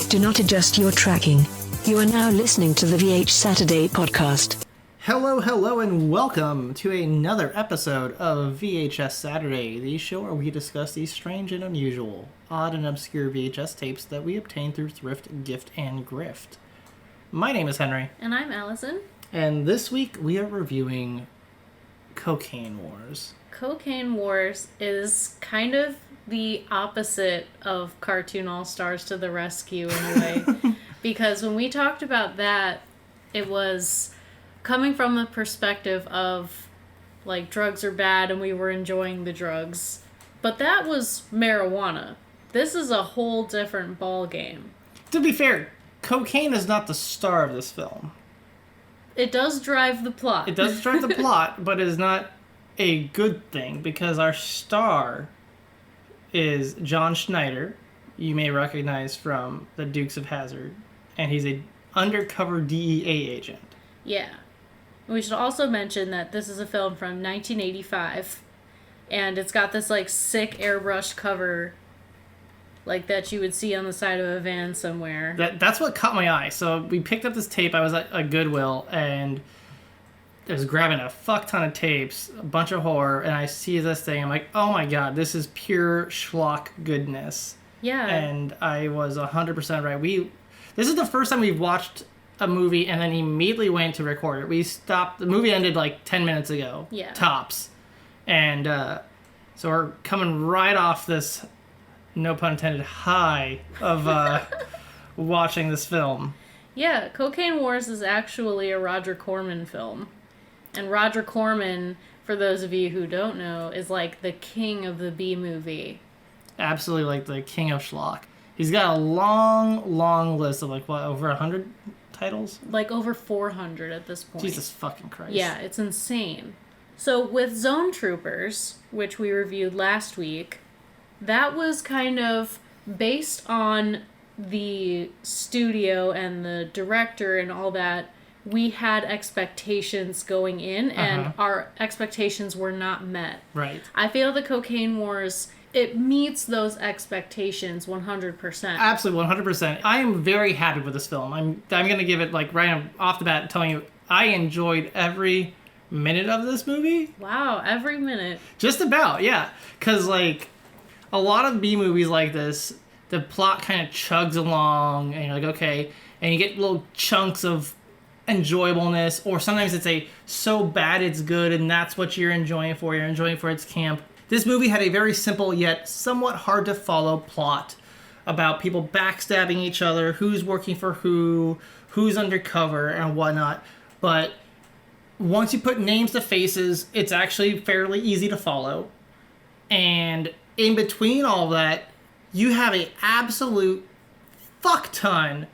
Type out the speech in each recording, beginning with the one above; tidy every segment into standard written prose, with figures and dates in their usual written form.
Do not adjust your tracking. You are now listening to the VHSaturday podcast. Hello, and welcome to another episode of VHS Saturday, the show where we discuss these strange and unusual, odd and obscure VHS tapes that we obtain through thrift, gift, and grift. My name is Henry. And I'm Allison. And this week we are reviewing Cocaine Wars. Cocaine Wars is kind of the opposite of Cartoon All-Stars to the Rescue in a way. Because when we talked about that, it was coming from the perspective of, like, drugs are bad and we were enjoying the drugs. But that was marijuana. This is a whole different ball game. To be fair, cocaine is not the star of this film. It does drive the plot. It does drive the plot, but it is not a good thing because our star is John Schneider, you may recognize from the Dukes of Hazzard, and he's an undercover DEA agent. Yeah. We should also mention that this is a film from 1985, and it's got this, like, sick airbrush cover, like, that you would see on the side of a van somewhere. That's what caught my eye. So we picked up this tape. I was at a Goodwill, and I was grabbing a fuck ton of tapes, a bunch of horror, and I see this thing. I'm like, oh my god, this is pure schlock goodness. Yeah. And I was 100% right. This is the first time we've watched a movie and then immediately went to record it. We stopped. The movie ended like 10 minutes ago. Yeah. Tops. And so we're coming right off this, no pun intended, high of watching this film. Yeah, Cocaine Wars is actually a Roger Corman film. And Roger Corman, for those of you who don't know, is like the king of the B-movie. Absolutely, like the king of schlock. He's got a long list of, like, what, over 100 titles? Like over 400 at this point. Jesus fucking Christ. Yeah, it's insane. So with Zone Troopers, which we reviewed last week, that was kind of based on the studio and the director and all that. We had expectations going in, and our expectations were not met. Right. I feel the Cocaine Wars, it meets those expectations 100%. Absolutely, 100%. I am very happy with this film. I'm going to give it, like, right off the bat, telling you, I enjoyed every minute of this movie. Wow, every minute. Just about, yeah. Because, like, a lot of B-movies like this, the plot kind of chugs along, and you're like, okay, and you get little chunks of enjoyableness, or sometimes it's a so bad it's good, and that's what you're enjoying for. You're enjoying for its camp. This movie had a very simple yet somewhat hard to follow plot about people backstabbing each other, who's working for who's undercover, and whatnot. But once you put names to faces, it's actually fairly easy to follow. And in between all that, you have an absolute fuck ton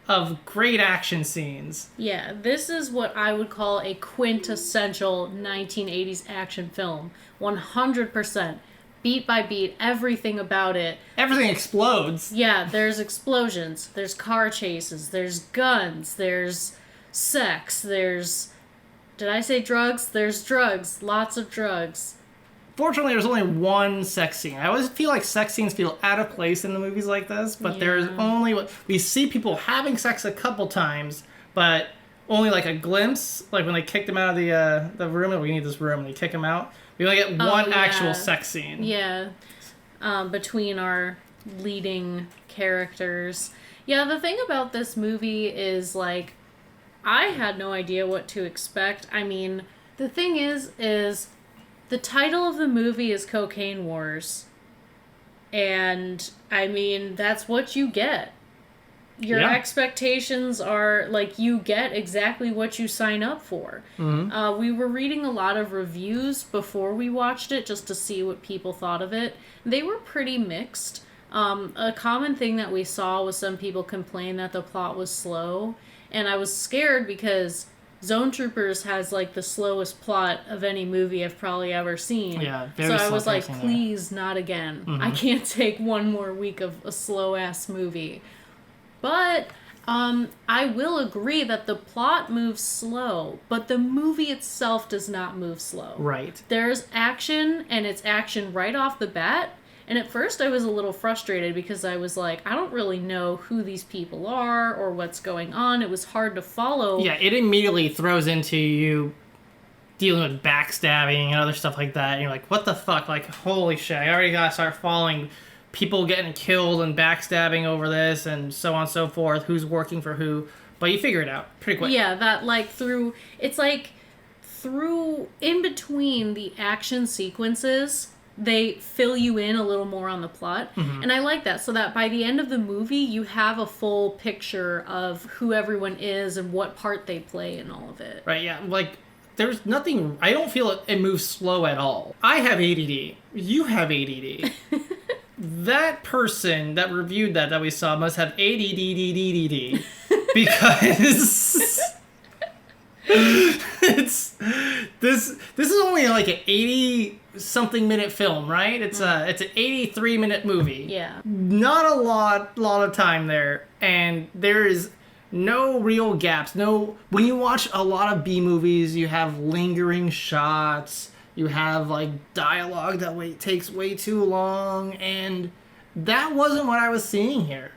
of great action scenes. Yeah, this is what I would call a quintessential 1980s action film. 100%. Beat by beat, everything about it. Everything explodes. Yeah, there's explosions, there's car chases, there's guns, there's sex, there's... Did I say drugs? There's drugs. Lots of drugs. Fortunately, there's only one sex scene. I always feel like sex scenes feel out of place in the movies like this, but there's only... We see people having sex a couple times, but only like a glimpse, like when they kicked him out of the room, and we need this room, and they kick him out. We only get one actual sex scene. Yeah, between our leading characters. Yeah, the thing about this movie is, like, I had no idea what to expect. I mean, the thing is the title of the movie is Cocaine Wars. And, I mean, that's what you get. Your expectations are, like, you get exactly what you sign up for. Mm-hmm. We were reading a lot of reviews before we watched it just to see what people thought of it. They were pretty mixed. A common thing that we saw was some people complain that the plot was slow. And I was scared because Zone Troopers has, like, the slowest plot of any movie I've probably ever seen. Yeah, very So I slow was like, pacing please, not again. Mm-hmm. I can't take one more week of a slow-ass movie. But I will agree that the plot moves slow, but the movie itself does not move slow. Right. There's action, and it's action right off the bat, And at first I was a little frustrated because I was like, I don't really know who these people are or what's going on. It was hard to follow. Yeah, it immediately throws into you dealing with backstabbing and other stuff like that. And you're like, what the fuck? Like, holy shit, I already gotta start following people getting killed and backstabbing over this and so on and so forth. Who's working for who. But you figure it out pretty quick. Yeah, that like through in between the action sequences, they fill you in a little more on the plot. Mm-hmm. And I like that, so that by the end of the movie, you have a full picture of who everyone is and what part they play in all of it. Right, yeah. Like, there's nothing... I don't feel it moves slow at all. I have ADD. You have ADD. That person that reviewed that we saw must have ADD. Because... This is only like an 80-something minute film, right? It's an 83-minute movie. Yeah. Not a lot of time there, and there is no real gaps. No, when you watch a lot of B movies, you have lingering shots. You have like dialogue that takes way too long, and that wasn't what I was seeing here.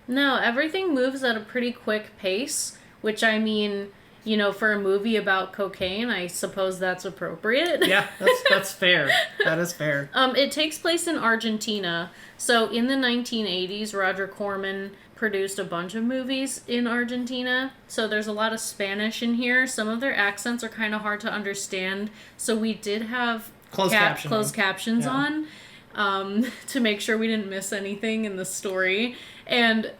No, everything moves at a pretty quick pace, which I mean, you know, for a movie about cocaine, I suppose that's appropriate. Yeah, that's fair. That is fair. It takes place in Argentina. So in the 1980s, Roger Corman produced a bunch of movies in Argentina. So there's a lot of Spanish in here. Some of their accents are kind of hard to understand. So we did have closed captions on to make sure we didn't miss anything in the story. And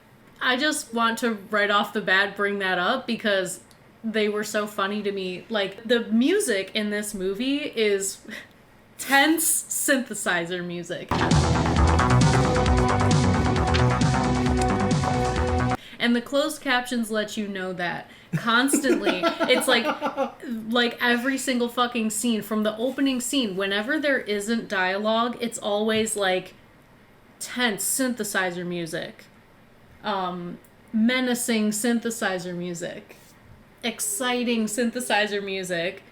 I just want to right off the bat bring that up because they were so funny to me. Like, the music in this movie is tense synthesizer music. And the closed captions let you know that constantly. It's like every single fucking scene, from the opening scene, whenever there isn't dialogue, it's always like tense synthesizer music. Menacing synthesizer music. Exciting synthesizer music.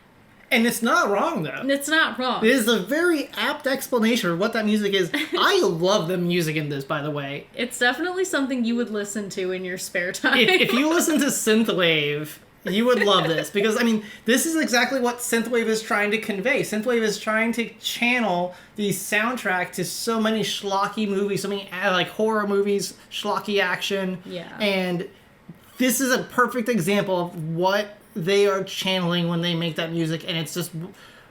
And it's not wrong, though. It's not wrong. It is a very apt explanation of what that music is. I love the music in this, by the way. It's definitely something you would listen to in your spare time. If you listen to Synthwave, you would love this. Because, I mean, this is exactly what Synthwave is trying to convey. Synthwave is trying to channel the soundtrack to so many schlocky movies, so many like horror movies, schlocky action. Yeah. And this is a perfect example of what they are channeling when they make that music, and it's just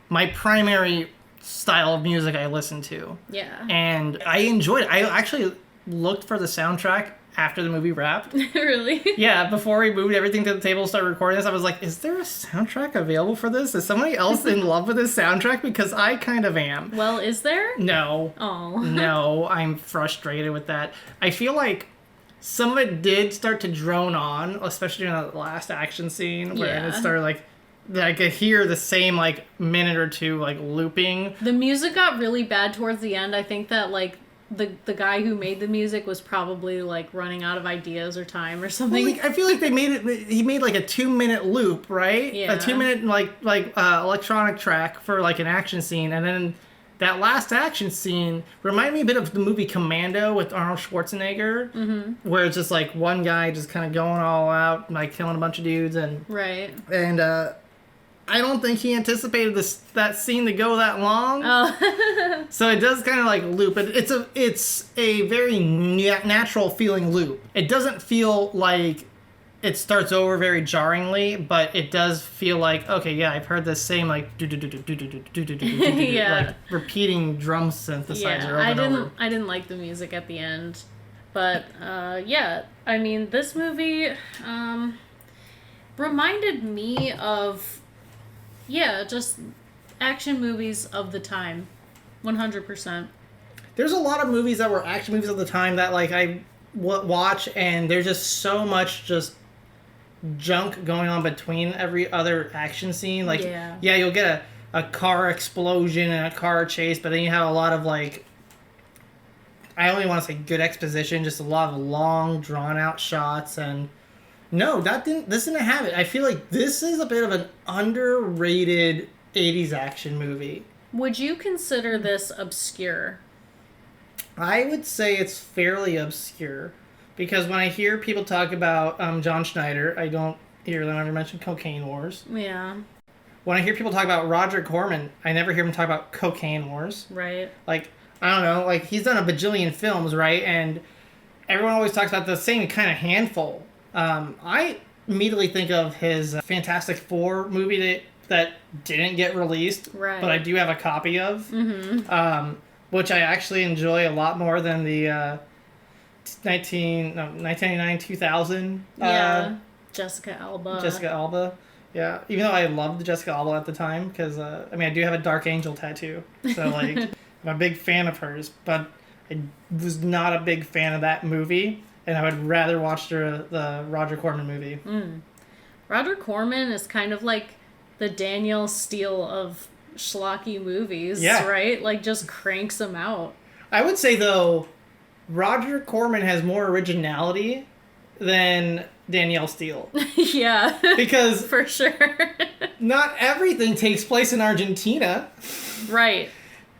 my primary style of music I listen to. Yeah. And I enjoyed it. I actually looked for the soundtrack after the movie wrapped. Really? Yeah, before we moved everything to the table and started recording this, I was like, is there a soundtrack available for this? Is somebody else in love with this soundtrack? Because I kind of am. Well, is there? No. Oh. No, I'm frustrated with that. I feel like some of it did start to drone on, especially in the last action scene where it started like I could hear the same like minute or two like looping. The music got really bad towards the end. I think that like the guy who made the music was probably like running out of ideas or time or something. Well, like, I feel like he made like a 2-minute loop, right? Yeah. A 2-minute like electronic track for like an action scene, and then that last action scene reminded me a bit of the movie Commando with Arnold Schwarzenegger, where it's just like one guy just kind of going all out, like killing a bunch of dudes, and right. And I don't think he anticipated that scene to go that long. Oh. So it does kind of like loop, but it's a very natural feeling loop. It doesn't feel like it starts over very jarringly, but it does feel like, okay, yeah, I've heard this same like like repeating drum synthesizer over and over. I didn't like the music at the end, but yeah, I mean, this movie reminded me of just action movies of the time, 100%. There's a lot of movies that were action movies of the time that like I watch, and there's just so much just junk going on between every other action scene. Like, yeah, you'll get a car explosion and a car chase, but then you have a lot of like, I only want to say good exposition, just a lot of long, drawn out shots. And no, this didn't have it. I feel like this is a bit of an underrated 80s action movie. Would you consider this obscure? I would say it's fairly obscure. Because when I hear people talk about John Schneider, I don't hear them ever mention Cocaine Wars. Yeah. When I hear people talk about Roger Corman, I never hear him talk about Cocaine Wars. Right. Like, I don't know, like, he's done a bajillion films, right? And everyone always talks about the same kind of handful. I immediately think of his Fantastic Four movie that didn't get released, right. but I do have a copy of, which I actually enjoy a lot more than the 1999, 2000. Jessica Alba. Jessica Alba. Yeah, even though I loved Jessica Alba at the time, because, I do have a Dark Angel tattoo, so, like, I'm a big fan of hers, but I was not a big fan of that movie, and I would rather watch the Roger Corman movie. Roger Corman is kind of like the Danielle Steele of schlocky movies, right? Like, just cranks them out. I would say, though, Roger Corman has more originality than Danielle Steele. Yeah. Because for sure. not everything takes place in Argentina. Right.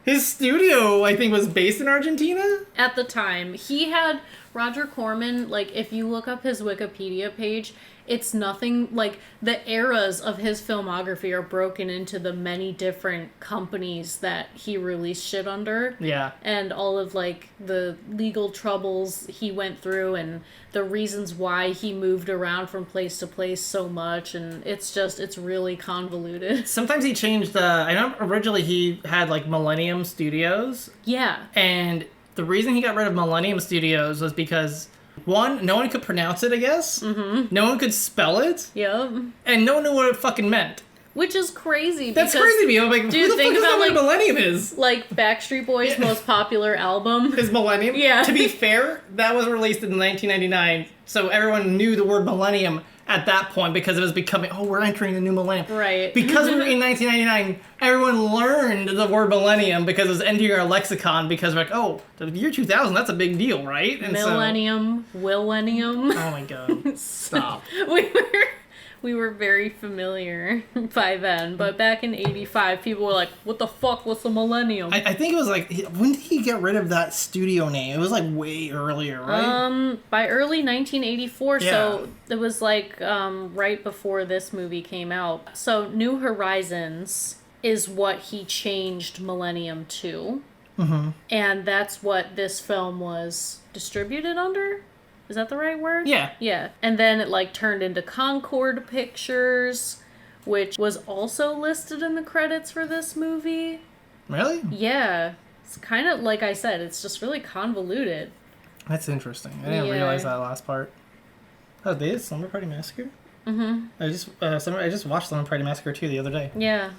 His studio, I think, was based in Argentina? At the time. He had Roger Corman, like, if you look up his Wikipedia page, it's nothing, like, the eras of his filmography are broken into the many different companies that he released shit under. Yeah. And all of, like, the legal troubles he went through and the reasons why he moved around from place to place so much, and it's really convoluted. Sometimes he changed I know originally he had, like, Millennium Studios. Yeah. And the reason he got rid of Millennium Studios was because, one, no one could pronounce it, I guess. Mm-hmm. No one could spell it. Yep. And no one knew what it fucking meant. Which is crazy. That's crazy to me. I'm like, dude, who the fuck does know what Millennium is? Like, Backstreet Boys' most popular album. His Millennium? Yeah. To be fair, that was released in 1999, so everyone knew the word Millennium at that point because it was becoming, we're entering the new millennium. Right. Because we were in 1999, everyone learned the word millennium because it was entering our lexicon because we're like, the year 2000, that's a big deal, right? And millennium, Willennium. Oh my god. Stop. We were very familiar by then, but back in 85, people were like, what the fuck, what's a millennium? I think it was like, when did he get rid of that studio name? It was like way earlier, right? By early 1984, yeah. So it was like right before this movie came out. So New Horizons is what he changed Millennium to. Mm-hmm. And that's what this film was distributed under? Is that the right word? Yeah. Yeah. And then it, like, turned into Concord Pictures, which was also listed in the credits for this movie. Really? Yeah. It's kind of, like I said, it's just really convoluted. That's interesting. I didn't realize that last part. Oh, they did Slumber Party Massacre? Mm-hmm. I just watched Slumber Party Massacre 2 the other day. Yeah.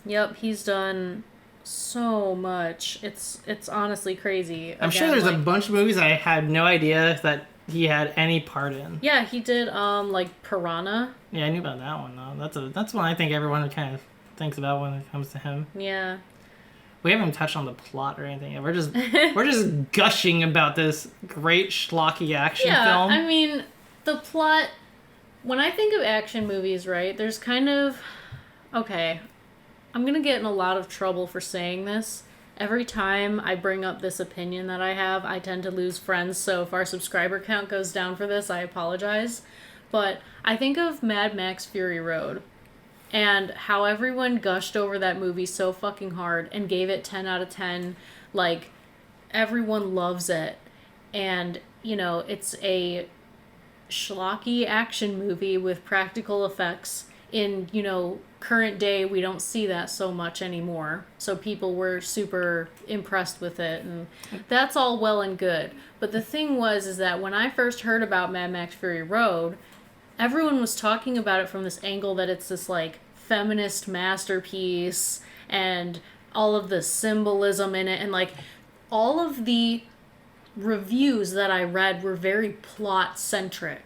Yep, he's done so much. It's honestly crazy. I'm sure there's a bunch of movies I had no idea that he had any part in. Yeah, he did like Piranha. Yeah, I knew about that one though. That's one I think everyone kind of thinks about when it comes to him. Yeah. We haven't touched on the plot or anything. We're just gushing about this great schlocky action film. I mean, the plot, when I think of action movies, right, there's kind of, okay, I'm going to get in a lot of trouble for saying this. Every time I bring up this opinion that I have, I tend to lose friends, so if our subscriber count goes down for this, I apologize. But I think of Mad Max Fury Road, and how everyone gushed over that movie so fucking hard and gave it 10 out of 10. Like, everyone loves it. And, you know, it's a schlocky action movie with practical effects. In, you know, current day, we don't see that so much anymore. So people were super impressed with it, and that's all well and good. But the thing is that when I first heard about Mad Max Fury Road, everyone was talking about it from this angle that it's this, like, feminist masterpiece, and all of the symbolism in it, and, like, all of the reviews that I read were very plot-centric.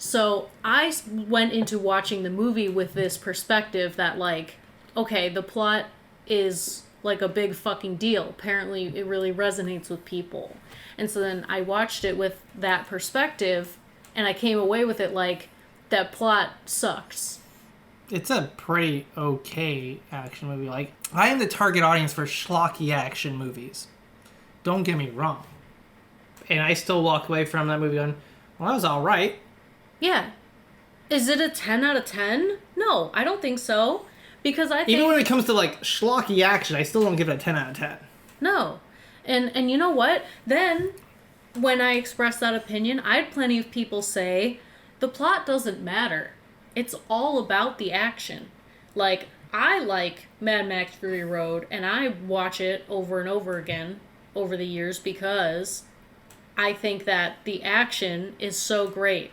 So I went into watching the movie with this perspective that, like, okay, the plot is, like, a big fucking deal. Apparently it really resonates with people. And so then I watched it with that perspective, and I came away with it like, that plot sucks. It's a pretty okay action movie. Like, I am the target audience for schlocky action movies. Don't get me wrong. And I still walk away from that movie going, well, that was all right. Yeah. Is it a 10 out of 10? No, I don't think so. Because I think... Even when it comes to, like, schlocky action, I still don't give it a 10 out of 10. No. And you know what? Then, when I express that opinion, I had plenty of people say, the plot doesn't matter. It's all about the action. Like, I like Mad Max Fury Road, and I watch it over and over again over the years because I think that the action is so great.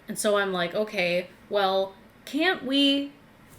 And so I'm like, okay, well, can't we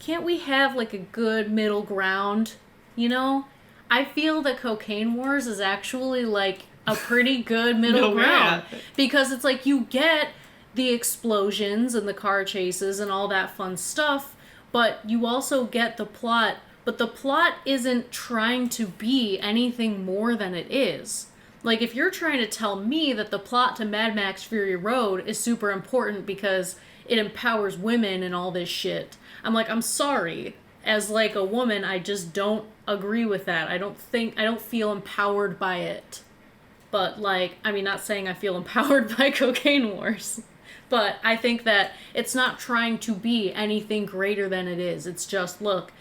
have like a good middle ground, you know? I feel that Cocaine Wars is actually like a pretty good middle ground because it's like you get the explosions and the car chases and all that fun stuff, but you also get the plot, but the plot isn't trying to be anything more than it is. Like, if you're trying to tell me that the plot to Mad Max Fury Road is super important because it empowers women and all this shit, I'm like, I'm sorry. As, like, a woman, I just don't agree with that. I don't feel empowered by it. But, like, I mean, not saying I feel empowered by Cocaine Wars. But I think that it's not trying to be anything greater than it is. It's just, look,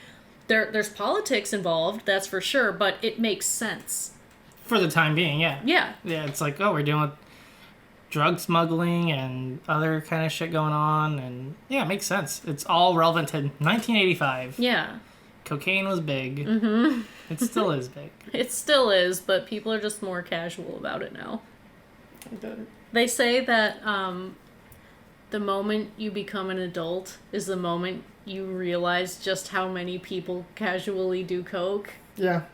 there's politics involved, that's for sure, but it makes sense. For the time being, yeah. Yeah. Yeah, it's like, oh, we're dealing with drug smuggling and other kind of shit going on, and yeah, it makes sense. It's all relevant to 1985. Yeah. Cocaine was big. Mm-hmm. It still is big. It still is, but people are just more casual about it now. They say that the moment you become an adult is the moment you realize just how many people casually do coke. Yeah.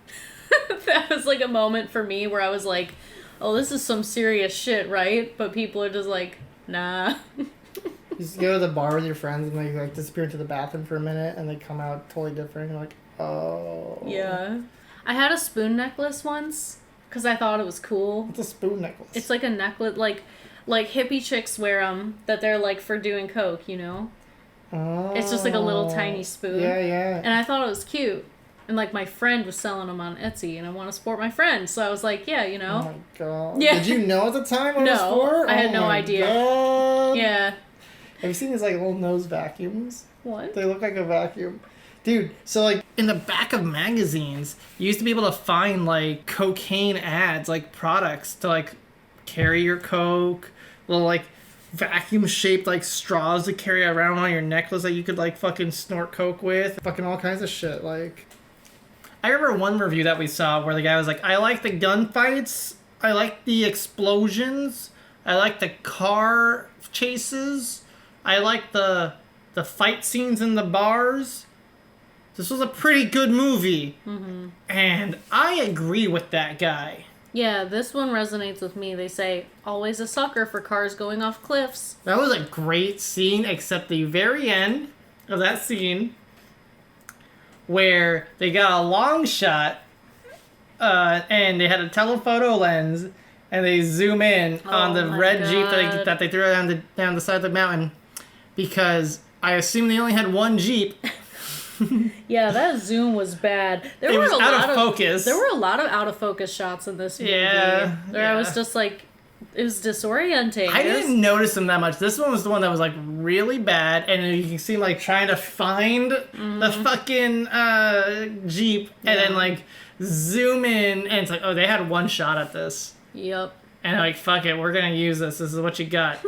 That was like a moment for me where I was like, oh, this is some serious shit, right? But people are just like, nah. You just go to the bar with your friends and they like disappear into the bathroom for a minute and they come out totally different. You're like, oh. Yeah. I had a spoon necklace once because I thought it was cool. It's a spoon necklace. It's like a necklace, like hippie chicks wear them, that they're like for doing coke, you know? Oh. It's just like a little tiny spoon. Yeah, yeah. And I thought it was cute. And, like, my friend was selling them on Etsy, and I want to support my friend. So I was like, yeah, you know. Oh, my God. Yeah. Did you know at the time what No, it was for? I had no idea. God. Yeah. Have you seen these, like, little nose vacuums? What? They look like a vacuum. Dude, so, like... In the back of magazines, you used to be able to find, like, cocaine ads, like, products to, like, carry your coke, little, like, vacuum-shaped, like, straws to carry around on your necklace that you could, like, fucking snort coke with. Fucking all kinds of shit, like... I remember one review that we saw where the guy was like, I like the gunfights, I like the explosions, I like the car chases, I like the fight scenes in the bars. This was a pretty good movie. Mm-hmm. And I agree with that guy. Yeah, this one resonates with me. They say, always a sucker for cars going off cliffs. That was a great scene, except the very end of that scene where they got a long shot and they had a telephoto lens and they zoom in on the red Jeep that they threw down the side of the mountain because I assume they only had one Jeep. Yeah, that zoom was bad. It was out of focus. There were a lot of out of focus shots in this movie. Yeah. I was just like, it was disorienting. I didn't notice them that much. This one was the one that was like really bad, and you can see him like trying to find the fucking Jeep, and then like zoom in, and it's like, oh, they had one shot at this. Yep. And like, fuck it, we're gonna use this. This is what you got.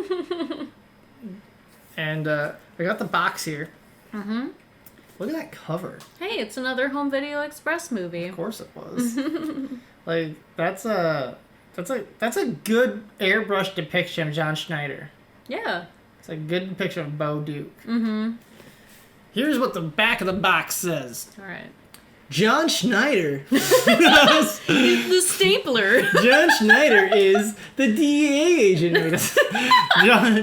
And I got the box here. Mm-hmm. Look at that cover. Hey, it's another Home Video Express movie. Of course it was. Like that's a good airbrush depiction of John Schneider. Yeah. It's a good depiction of Bo Duke. Mm-hmm. Here's what the back of the box says. All right. John Schneider. The stapler. John Schneider is the DEA agent.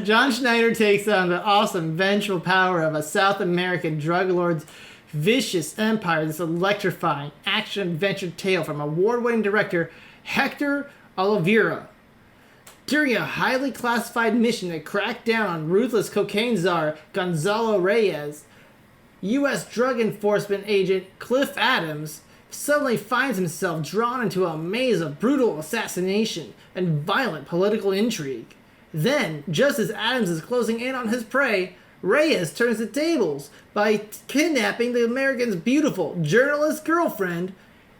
John Schneider takes on the awesome, vengeful power of a South American drug lord's vicious empire. This electrifying action-adventure tale from award-winning director Hector Oliveira. During a highly classified mission to crack down on ruthless cocaine czar Gonzalo Reyes, U.S. Drug Enforcement agent Cliff Adams suddenly finds himself drawn into a maze of brutal assassination and violent political intrigue. Then, just as Adams is closing in on his prey, Reyes turns the tables by kidnapping the American's beautiful journalist girlfriend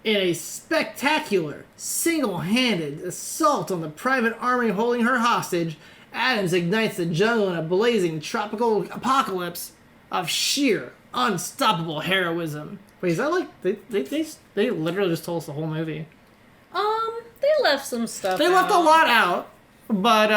in a spectacular, single-handed assault on the private army holding her hostage. Adams ignites the jungle in a blazing tropical apocalypse of sheer, unstoppable heroism. Wait, is that like they literally just told us the whole movie? They left some stuff. They left a lot out, but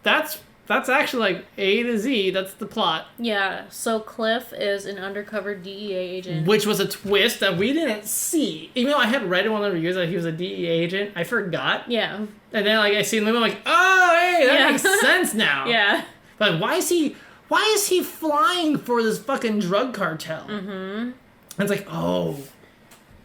that's actually like A to Z. That's the plot. Yeah. So Cliff is an undercover DEA agent, Which was a twist that we didn't see. Even though I had read in one of the reviews that he was a DEA agent, I forgot. Yeah. And then like I see the movie, I'm like, oh, hey, that makes sense now. Yeah. But why is he flying for this fucking drug cartel? Mm-hmm. And it's like, oh,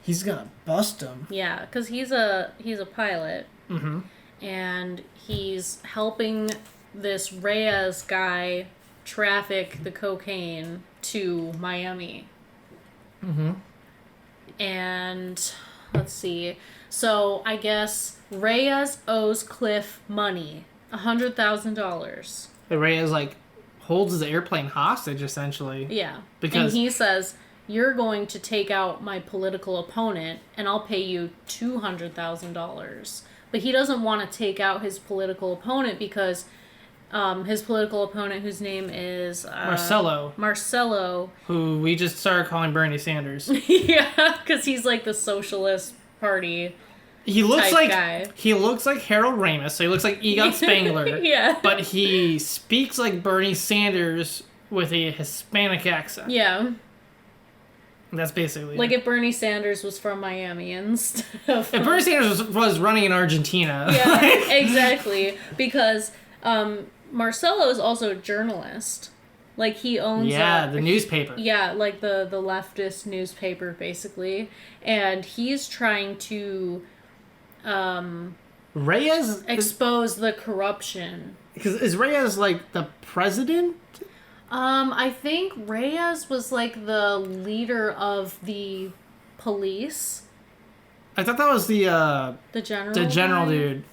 he's gonna bust him. Yeah, because he's a pilot. Mm-hmm. And he's helping this Reyes guy traffic the cocaine to Miami. Mm-hmm. And let's see. So I guess Reyes owes Cliff money, $100,000. Reyes like holds his airplane hostage essentially. Yeah. Because and he says, you're going to take out my political opponent and I'll pay you $200,000. But he doesn't want to take out his political opponent because his political opponent, whose name is Marcelo, who we just started calling Bernie Sanders. Yeah, because he's like the Socialist Party. He looks like guy. He looks like Harold Ramis, so he looks like Egon Spengler. Yeah. But he speaks like Bernie Sanders with a Hispanic accent. Yeah. That's basically like it. if Bernie Sanders was from Miami and stuff. If Bernie Sanders was running in Argentina. Yeah, exactly. Because Marcelo is also a journalist. Like he owns the newspaper. Yeah, like the leftist newspaper basically. And he's trying to Reyes expose the corruption. Because is Reyes like the president? I think Reyes was like the leader of the police. I thought that was the general. The general guy? dude.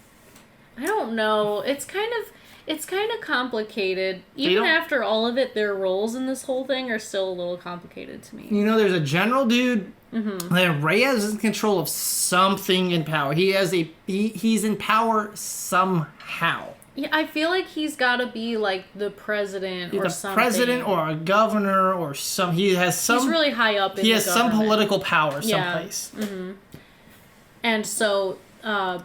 I don't know. It's kind of complicated. Even after all of it, their roles in this whole thing are still a little complicated to me. You know, there's a general dude. Mm-hmm. Then Reyes is in control of something in power. He's in power somehow. Yeah, I feel like he's got to be like the president or something. The president or a governor or some. He has some. He's really high up in He the has government. some political power someplace. Yeah. Mm-hmm. And so,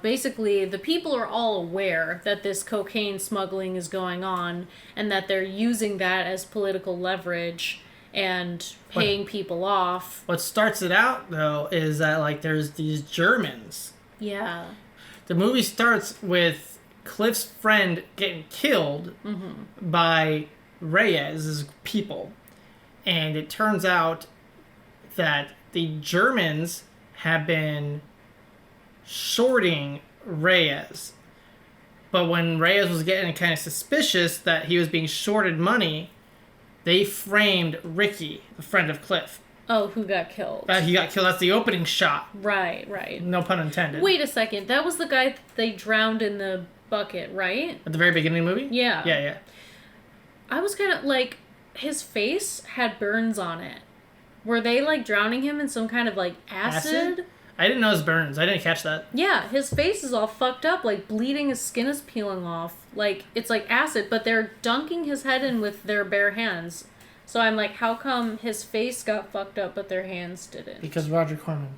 basically, the people are all aware that this cocaine smuggling is going on and that they're using that as political leverage and paying people off. What starts it out, though, is that, like, there's these Germans. Yeah. The movie starts with Cliff's friend getting killed by Reyes' people. And it turns out that the Germans have been shorting Reyes. But when Reyes was getting kind of suspicious that he was being shorted money, they framed Ricky, the friend of Cliff. Oh, who got killed? He got killed. That's the opening shot. Right. No pun intended. Wait a second. That was the guy they drowned in the bucket, right? At the very beginning of the movie? Yeah. Yeah. I was kind of like, his face had burns on it. Were they like drowning him in some kind of like acid? I didn't know it was burns. I didn't catch that. Yeah, his face is all fucked up, like bleeding, his skin is peeling off. Like, it's like acid, but they're dunking his head in with their bare hands. So I'm like, how come his face got fucked up, but their hands didn't? Because Roger Corman.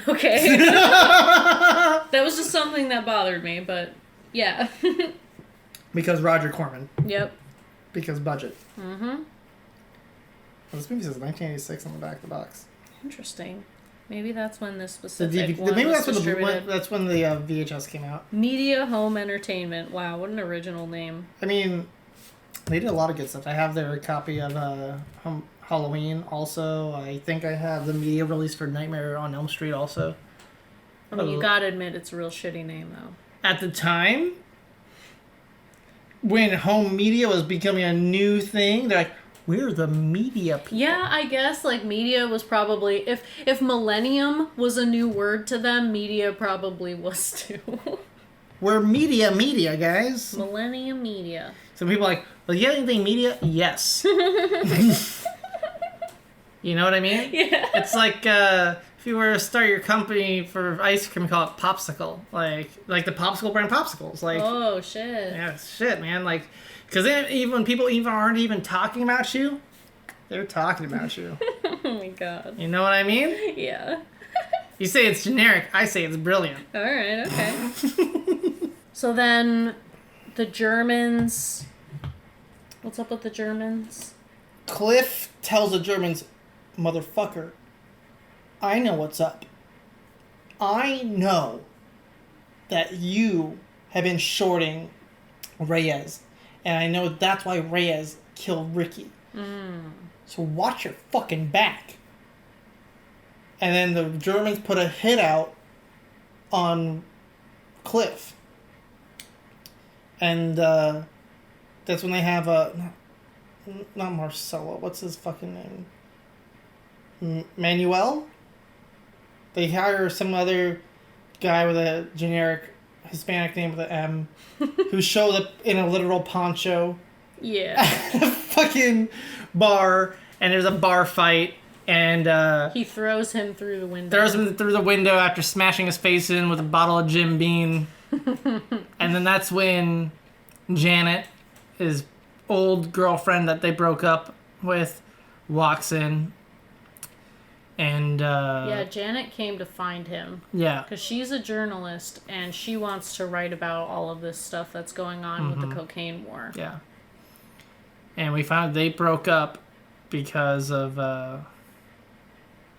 Okay. That was just something that bothered me, but yeah. Because Roger Corman. Yep. Because budget. Mm-hmm. Well, this movie says 1986 on the back of the box. Interesting. Maybe that's when this specific one maybe was that's distributed. that's when the VHS came out. Media Home Entertainment. Wow, what an original name. I mean, they did a lot of good stuff. I have their copy of Halloween also. I think I have the media release for Nightmare on Elm Street also. I mean, you gotta admit it's a real shitty name, though. At the time, when home media was becoming a new thing, they're like, We're the media people. Yeah, I guess like media was probably if millennium was a new word to them, media probably was too. We're media, guys. Millennium media. Some people are like, well, you got anything media? Yes. You know what I mean? Yeah. It's like if you were to start your company for ice cream, call it Popsicle. Like the Popsicle brand popsicles. Like, Oh shit. yeah, shit, man. Like, because even people aren't even talking about you, they're talking about you. Oh my god. You know what I mean? Yeah. You say it's generic, I say it's brilliant. Alright, okay. So then the Germans. What's up with the Germans? Cliff tells the Germans, motherfucker, I know what's up. I know that you have been shorting Reyes. And I know that's why Reyes killed Ricky. So watch your fucking back. And then the Germans put a hit out on Cliff. And that's when they have not Marcelo. What's his fucking name? Manuel? They hire some other guy with a generic Hispanic name with an M who shows up in a literal poncho Yeah. at a fucking bar, and there's a bar fight, and He throws him through the window. throws him through the window after smashing his face in with a bottle of Jim Beam. And then that's when Janet, his old girlfriend that they broke up with, walks in. And Yeah, Janet came to find him. yeah. Because she's a journalist and she wants to write about all of this stuff that's going on with the cocaine war. Yeah. And we found they broke up because of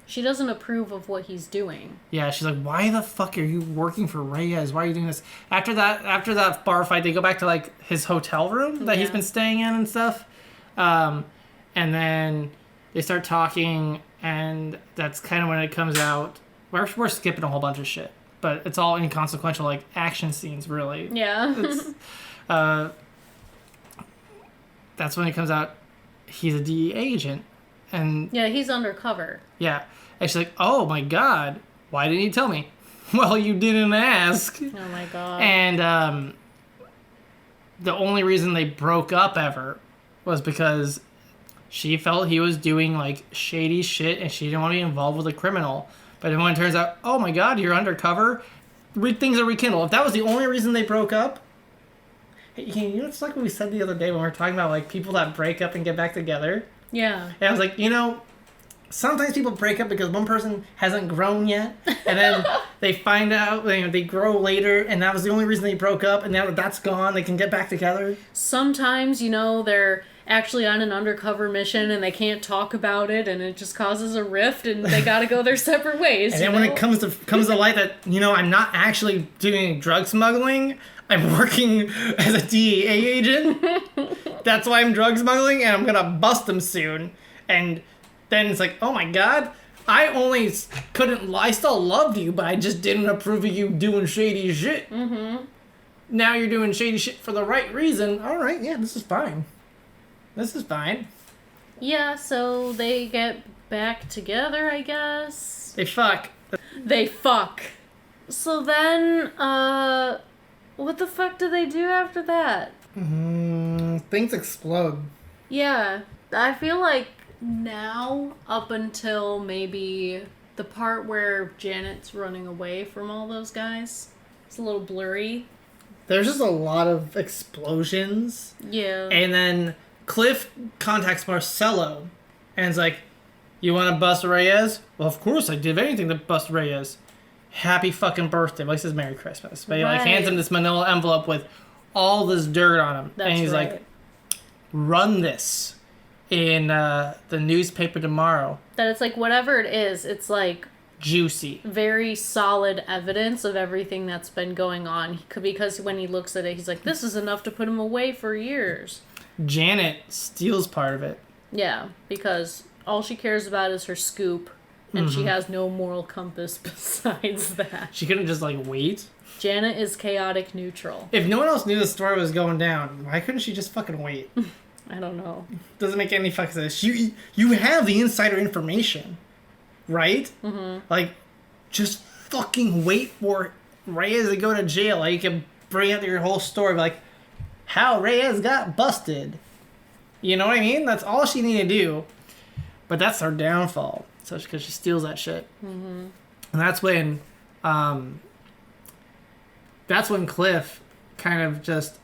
She doesn't approve of what he's doing. yeah, she's like, why the fuck are you working for Reyes? Why are you doing this? After that bar fight, they go back to like his hotel room that he's Yeah. been staying in and stuff. And then they start talking, and that's kind of when it comes out. We're skipping a whole bunch of shit, but it's all inconsequential, like action scenes, really. Yeah. That's when it comes out he's a DEA agent. And Yeah, he's undercover. yeah. And she's like, oh my god, why didn't you tell me? Well, you didn't ask. Oh my god. And the only reason they broke up ever was because she felt he was doing like shady shit and she didn't want to be involved with a criminal. But then when it turns out, oh my god, you're undercover, things are rekindled. If that was the only reason they broke up, you know, it's like what we said the other day when we were talking about like people that break up and get back together. Yeah. And I was like, you know, sometimes people break up because one person hasn't grown yet, and then they find out, you know, they grow later, and that was the only reason they broke up, and now that that's gone, they can get back together. Sometimes, you know, they're actually on an undercover mission and they can't talk about it and it just causes a rift and they gotta go their separate ways. And then when it comes to light that, you know, I'm not actually doing drug smuggling, I'm working as a DEA agent. That's why I'm drug smuggling, and I'm gonna bust them soon. And then it's like, oh my god, I only couldn't lie. I still loved you, but I just didn't approve of you doing shady shit. Mm-hmm. Now you're doing shady shit for the right reason. All right, yeah, this is fine. This is fine. Yeah, so they get back together, I guess. They fuck. They fuck. So then, what the fuck do they do after that? Things explode. Yeah, I feel like now, up until maybe the part where Janet's running away from all those guys, it's a little blurry. There's just a lot of explosions. Yeah. And then Cliff contacts Marcelo and is like, you want to bust Reyes? Well, of course I did anything to bust Reyes. Happy fucking birthday. Well, he says Merry Christmas. But he like hands him this manila envelope with all this dirt on him. That's and he's right. like, run this in the newspaper tomorrow. That it's like whatever it is, it's like Juicy. very solid evidence of everything that's been going on. Because when he looks at it, he's like, this is enough to put him away for years. Janet steals part of it. Yeah, because all she cares about is her scoop, and she has no moral compass besides that. She couldn't just like wait. Janet is chaotic neutral. If no one else knew the story was going down, why couldn't she just fucking wait? I don't know. Doesn't make any fucking sense. You have the insider information, right? Mm-hmm. Like, just fucking wait for Reyes to go to jail. Like, you can bring out your whole story, like, how Reyes got busted. You know what I mean? That's all she needed to do. But that's her downfall. So because she steals that shit. Mm-hmm. And that's when Cliff kind of just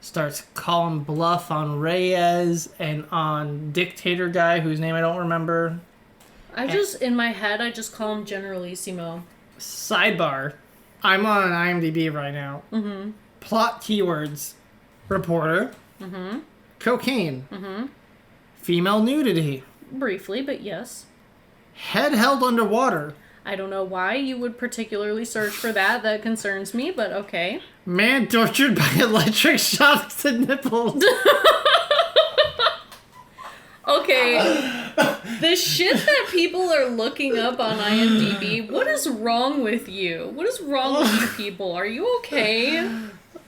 starts calling bluff on Reyes and on Dictator guy, whose name I don't remember. In my head, I just call him Generalissimo. Sidebar. I'm on IMDb right now. Mm-hmm. Plot keywords. Reporter. Mm-hmm. Cocaine. Mm-hmm. Female nudity. Briefly, but yes. Head held underwater. I don't know why you would particularly search for that. That concerns me, but okay. Man tortured by electric shocks and nipples. Okay. The shit that people are looking up on IMDb, what is wrong with you? What is wrong with you people? Are you okay?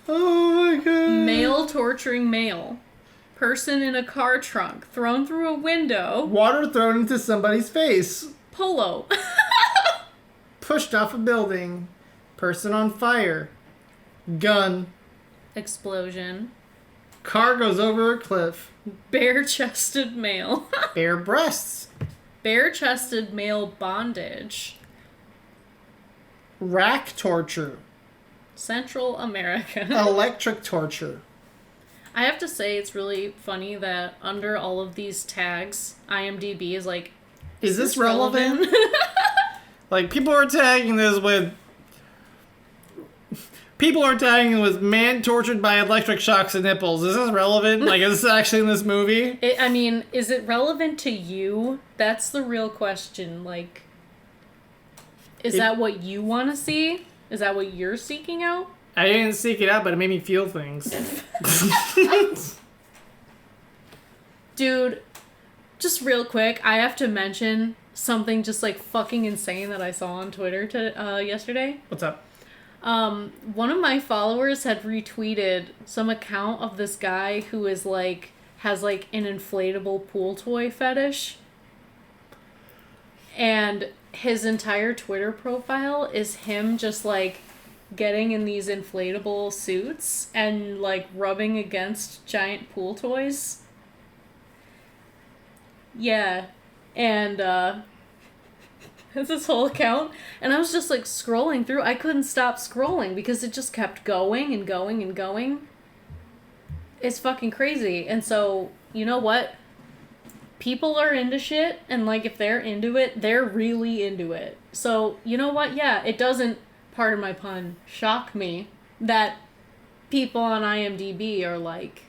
Oh my god. Male torturing male. Person in a car trunk. Thrown through a window. Water thrown into somebody's face. Polo. Pushed off a building. Person on fire. Gun. Explosion. Car goes over a cliff. Bare-chested male. Bare breasts. Bare-chested male bondage. Rack torture. Central America. Electric torture. I have to say, it's really funny that under all of these tags, IMDb is like, is this relevant? Like, people are tagging this with... People are tagging it with man tortured by electric shocks and nipples. Is this relevant? Like, is this actually in this movie? Is it relevant to you? That's the real question. Like, is that what you want to see? Is that what you're seeking out? I didn't seek it out, but it made me feel things. Dude, just real quick, I have to mention something just like fucking insane that I saw on Twitter yesterday. What's up? One of my followers had retweeted some account of this guy who is like, has like an inflatable pool toy fetish. And his entire Twitter profile is him just like getting in these inflatable suits and like rubbing against giant pool toys. Yeah. And it's this whole account, and I was just like scrolling through. I couldn't stop scrolling because it just kept going and going and going. It's fucking crazy. And so, you know what? People are into shit, and like if they're into it, they're really into it. So, you know what? Yeah, it doesn't, pardon my pun, shock me that people on IMDb are like,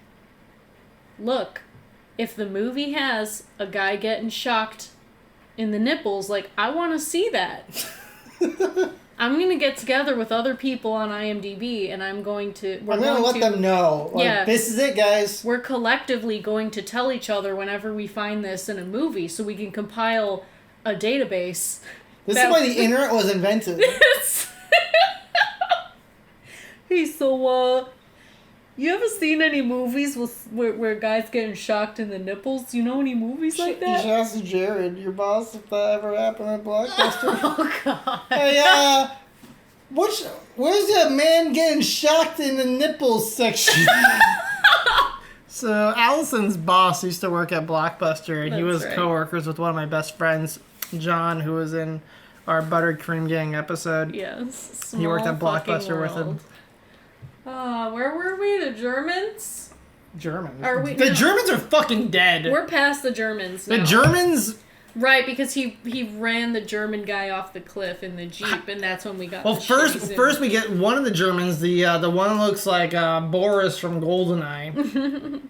look, if the movie has a guy getting shocked in the nipples, like, I want to see that. I'm going to get together with other people on IMDb, and I'm going to... I'm going to let them know. Like, yeah, this is it, guys. We're collectively going to tell each other whenever we find this in a movie, so we can compile a database. This is why the internet was invented. Hey, so, you ever seen any movies where guys getting shocked in the nipples? You know any movies like that? You should ask Jared, your boss, if that ever happened at Blockbuster. Oh, God. Hey, where's that man getting shocked in the nipples section? So, Allison's boss used to work at Blockbuster, and he was right. co-workers with one of my best friends, John, who was in our Buttered Cream Gang episode. Yes. He worked at Blockbuster with him. Where were we? The Germans? Germans? The Germans are fucking dead. We're past the Germans now. The Germans... Right, because he ran the German guy off the cliff in the Jeep, and that's when we got first we get one of the Germans, the one that looks like Boris from GoldenEye.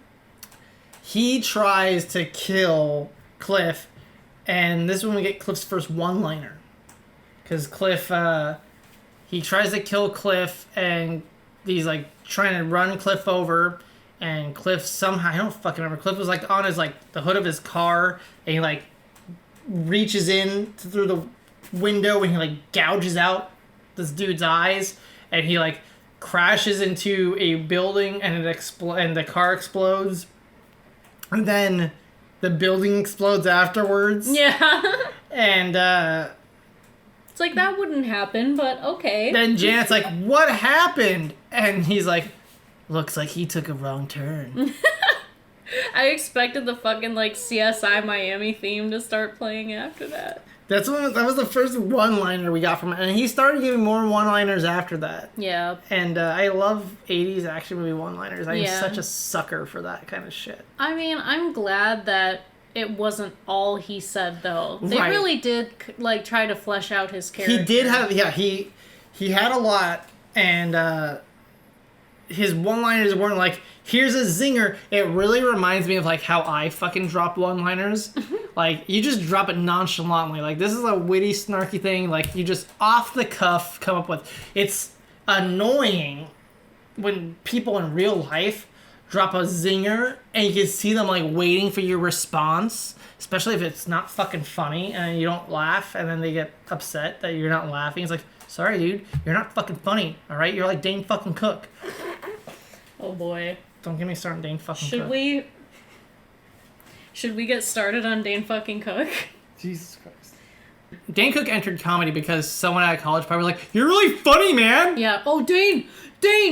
He tries to kill Cliff, and this is when we get Cliff's first one-liner. Because Cliff, he tries to kill Cliff, and he's like trying to run Cliff over, and Cliff somehow, I don't fucking remember, Cliff was like on his like the hood of his car, and he like reaches in through the window and he like gouges out this dude's eyes, and he like crashes into a building, and and the car explodes. And then the building explodes afterwards. Yeah. And It's like, that wouldn't happen, but okay. then Janet's like, what happened? And he's like, looks like he took a wrong turn. I expected the fucking, like, CSI Miami theme to start playing after that. That was the first one-liner we got from it. And he started giving more one-liners after that. Yeah. And I love 80s action movie one-liners. I'm Yeah. such a sucker for that kind of shit. I mean, I'm glad that it wasn't all he said, though. They Right. really did, like, try to flesh out his character. He did have, he had a lot, and his one-liners weren't like, here's a zinger. It really reminds me of, like, how I fucking drop one-liners. Like, you just drop it nonchalantly. Like, this is a witty, snarky thing. Like, you just off the cuff come up with. It's annoying when people in real life drop a zinger and you can see them, like, waiting for your response. Especially if it's not fucking funny and you don't laugh and then they get upset that you're not laughing. It's like, sorry, dude. You're not fucking funny, all right? You're like Dane fucking Cook. Oh, boy. Don't get me started on Dane fucking Cook. Should we get started on Dane fucking Cook? Jesus Christ. Dane Cook entered comedy because someone at college probably was like, you're really funny, man. Yeah. Oh, Dane,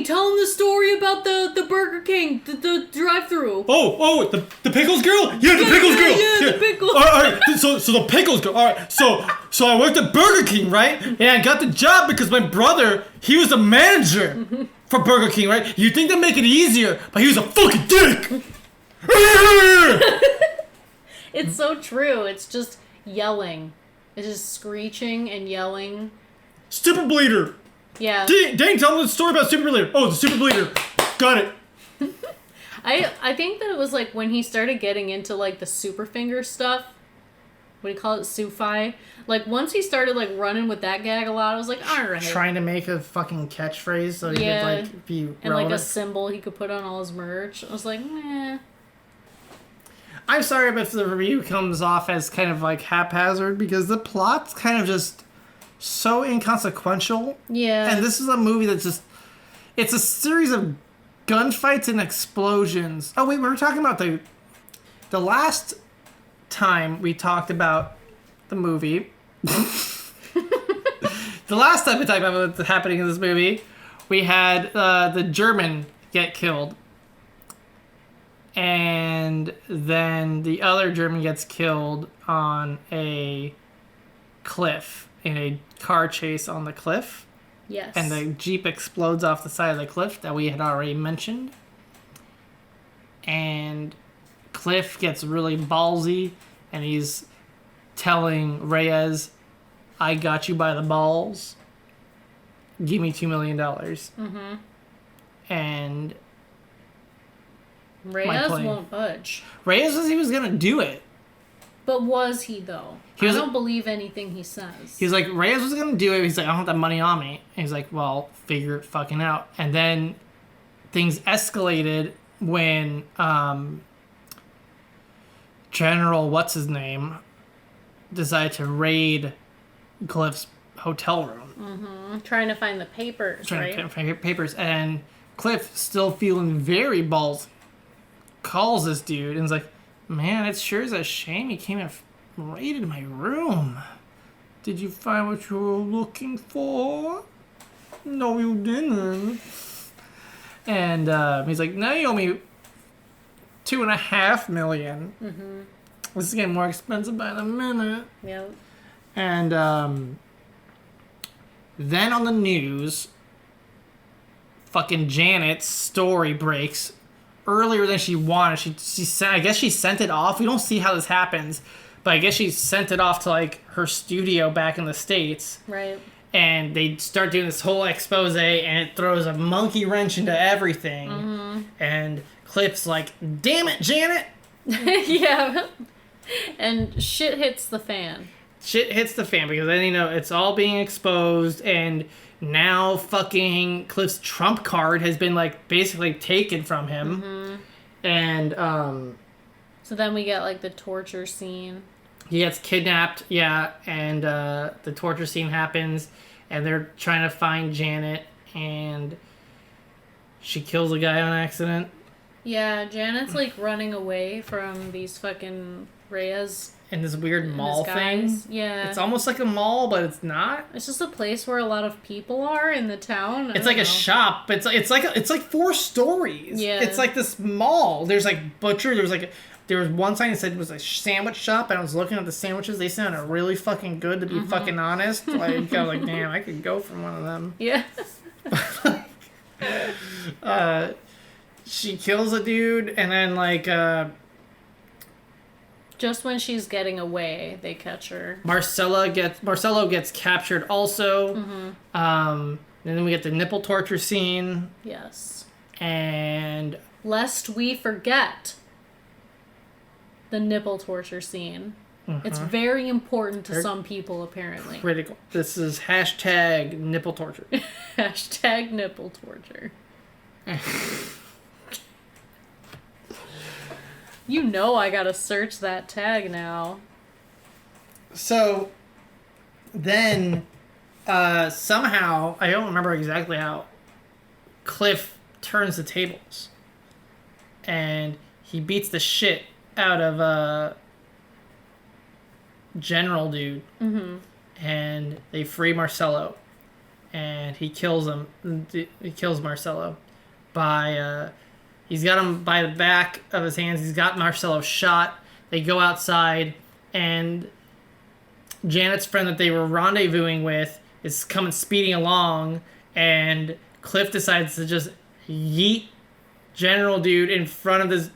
tell him the story about the Burger King, the drive-thru. Oh, the pickles girl? Yeah, the pickles girl. Yeah, the pickles. All right, so the pickles girl. All right, so I worked at Burger King, right? And I got the job because my brother, he was the manager for Burger King, right? You'd think they'd make it easier, but he was a fucking dick. It's so true. It's just yelling. It's just screeching and yelling. Super bleeder. Yeah. Dang, tell them the story about super bleeder. Oh, the super bleeder. Got it. I think that it was like when he started getting into like the super finger stuff. What do you call it? Sufi. Like once he started like running with that gag a lot, I was like, all right. Trying to make a fucking catchphrase so he could like be relevant. And like a symbol he could put on all his merch. I was like, meh. I'm sorry if the review comes off as kind of like haphazard because the plot's kind of just so inconsequential. Yeah. And this is a movie that's just, it's a series of gunfights and explosions. Oh wait, we were talking about the last time we talked about the movie. The last time we talked about what's happening in this movie, we had the German get killed. And then the other German gets killed on a cliff, in a car chase on the cliff. Yes. And the Jeep explodes off the side of the cliff that we had already mentioned. And Cliff gets really ballsy, and he's telling Reyes, I got you by the balls. Give me $2 million. Mm-hmm. And Reyes won't budge. Reyes says he was going to do it. But was he, though? I don't believe anything he says. He's like, Reyes was going to do it. He's like, I don't have that money on me. And he's like, well, figure it fucking out. And then things escalated when General What's-His-Name decided to raid Cliff's hotel room. Mm-hmm. Trying to find the papers, Trying to find papers. And Cliff, still feeling very ballsy, calls this dude and is like, man, it sure is a shame you came and raided my room. Did you find what you were looking for? No, you didn't. And he's like, now you owe me $2.5 million. Mm-hmm. This is getting more expensive by the minute. Yep. And then on the news, fucking Janet's story breaks earlier than she wanted. I guess she sent it off. We don't see how this happens, but I guess she sent it off to like her studio back in the States. Right. And they start doing this whole expose, and it throws a monkey wrench into everything. Mm-hmm. And Cliff's like, damn it, Janet! Yeah. And shit hits the fan. Shit hits the fan because then, it's all being exposed, and now fucking Cliff's trump card has been, like, basically taken from him. Mm-hmm. And, so then we get, like, the torture scene. He gets kidnapped, yeah, and the torture scene happens, and they're trying to find Janet, and she kills a guy on accident. Yeah, Janet's like running away from these fucking Reyes. In this weird mall thing. Yeah. It's almost like a mall, but it's not. It's just a place where a lot of people are in the town. It's like a shop. It's like 4 stories. Yeah. It's like this mall. There's like butcher. There was one sign that said it was a sandwich shop, and I was looking at the sandwiches. They sounded really fucking good, to be fucking honest. Like, I was like, damn, I could go for one of them. Yeah. She kills a dude, and then like Just when she's getting away, they catch her. Marcelo gets captured also. And then we get the nipple torture scene. Yes. And Lest we forget the nipple torture scene. It's very important to some people, apparently. critical. This is hashtag nipple torture. Hashtag nipple torture. You know I gotta search that tag now. So then somehow, I don't remember exactly how, Cliff turns the tables. And he beats the shit out of General dude. And they free Marcelo. And he kills him. He kills Marcelo by... He's got him by the back of his hands. He's got Marcelo shot. They go outside, and Janet's friend that they were rendezvousing with is coming speeding along, and Cliff decides to just yeet General Dude in front of this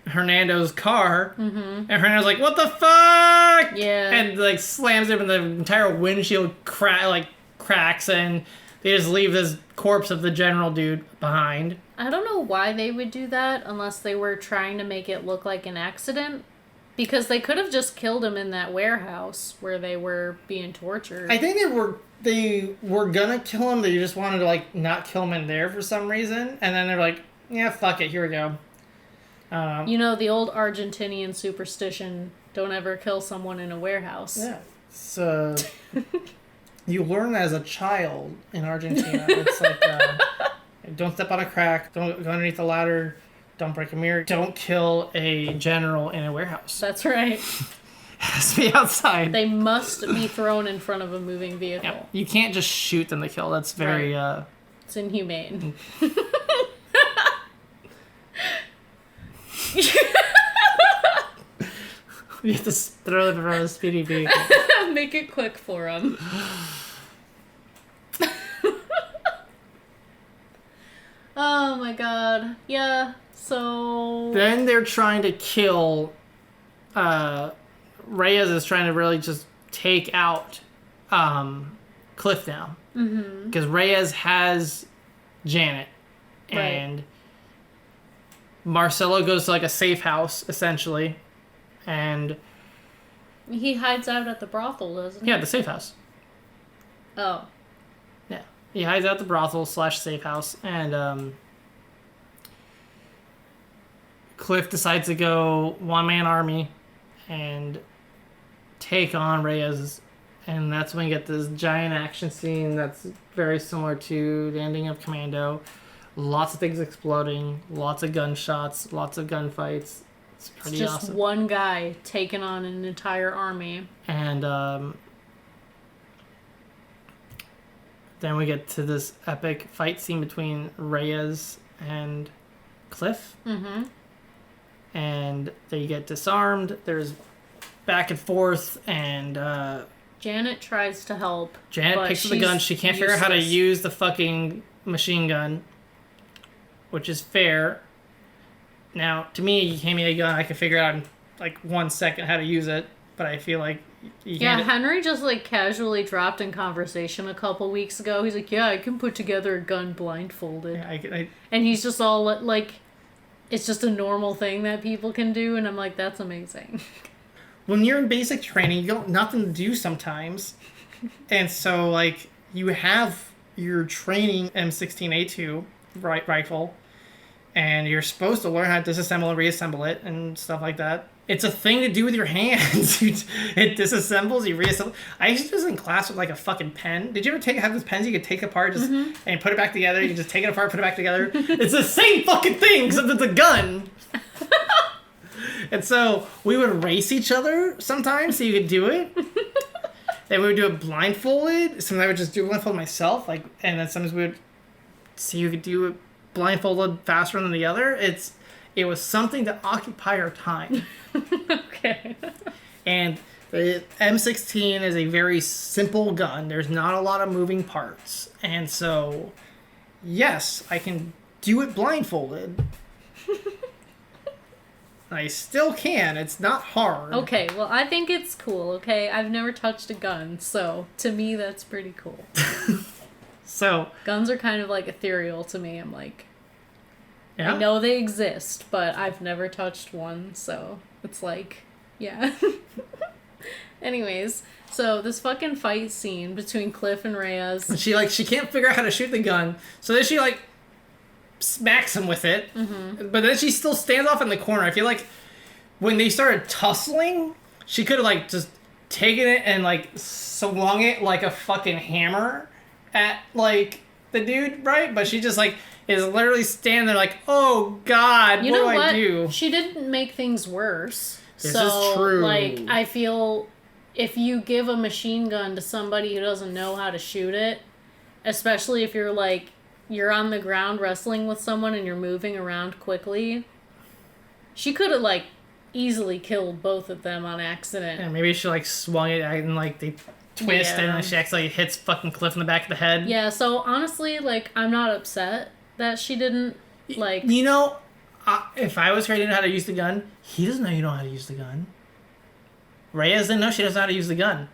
Hernando's car. And Hernando's like, "What the fuck?" Yeah. And like slams him, and the entire windshield cracks, and they just leave this corpse of the General Dude behind. I don't know why they would do that unless they were trying to make it look like an accident. Because they could have just killed him in that warehouse where they were being tortured. I think they were gonna kill him. They just wanted to like not kill him in there for some reason, and then they're like, "Yeah, fuck it, here we go." You know, the old Argentinian superstition: don't ever kill someone in a warehouse. Yeah, so you learn as a child in Argentina. It's like don't step on a crack, don't go underneath the ladder, don't break a mirror, don't kill a general in a warehouse. That's right. Has to be outside. They must be thrown in front of a moving vehicle. Yeah, you can't just shoot them to kill. That's very It's inhumane. You have to throw them around a speedy vehicle. Make it quick for them. Oh my god. Yeah, so... Then they're trying to kill... Reyes is trying to really just take out Cliff now. Because Reyes has Janet. And Marcelo goes to like a safe house, essentially. And... He hides out at the brothel, doesn't he? Yeah, the safe house. Oh. Yeah. He hides out the brothel / safe house. And Cliff decides to go one-man army and take on Reyes. And that's when we get this giant action scene that's very similar to the ending of Commando. Lots of things exploding, lots of gunshots, lots of gunfights. It's pretty just awesome. One guy taking on an entire army. And then we get to this epic fight scene between Reyes and Cliff. And they get disarmed. There's back and forth, and Janet tries to help. Janet picks up the gun. She can't figure out how to use the fucking machine gun, which is fair. Now, to me, you hand me a gun, I can figure out in like 1 second how to use it, but I feel like Henry just like casually dropped in conversation a couple weeks ago. He's like, "Yeah, I can put together a gun blindfolded," and he's just all like, it's just a normal thing that people can do, and I'm like, that's amazing. When you're in basic training, you got nothing to do sometimes, and so like you have your training M16A2 rifle, and you're supposed to learn how to disassemble and reassemble it and stuff like that. It's a thing to do with your hands. It disassembles, you reassemble. I used to do this in class with like a fucking pen. Did you ever have those pens you could take apart and put it back together? You can just take it apart, put it back together. It's the same fucking thing, except it's a gun. And so we would race each other sometimes so you could do it. Then we would do it blindfolded. Sometimes I would just do it blindfolded myself. And then sometimes we would see who could do it blindfolded faster than the other. It was something to occupy our time. Okay. And the M16 is a very simple gun. There's not a lot of moving parts. And so, yes, I can do it blindfolded. I still can. It's not hard. Okay, well, I think it's cool, okay? I've never touched a gun, so to me, that's pretty cool. So... Guns are kind of, like, ethereal to me. I'm like... Yeah. I know they exist, but I've never touched one, so it's like... Yeah. Anyways, so this fucking fight scene between Cliff and Reyes... She can't figure out how to shoot the gun, so then she, smacks him with it, but then she still stands off in the corner. I feel like when they started tussling, she could have just taken it and swung it like a fucking hammer at the dude, right? But she just is literally standing there oh god, you know what do what? I do? She didn't make things worse. This so is true. I feel if you give a machine gun to somebody who doesn't know how to shoot it, especially if you're you're on the ground wrestling with someone and you're moving around quickly, she could have easily killed both of them on accident. And maybe she swung it and they twist and then she actually hits fucking Cliff in the back of the head. Yeah, so honestly, I'm not upset that she didn't You know, if I was her, I didn't know how to use the gun. He doesn't know you know how to use the gun. Reyes didn't know she doesn't know how to use the gun.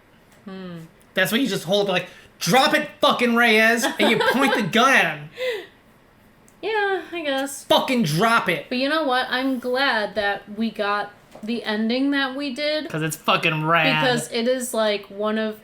That's what you just hold it drop it, fucking Reyes, and you point the gun at him. Yeah, I guess. Fucking drop it. But you know what? I'm glad that we got the ending that we did. Because it's fucking rad. Because it is one of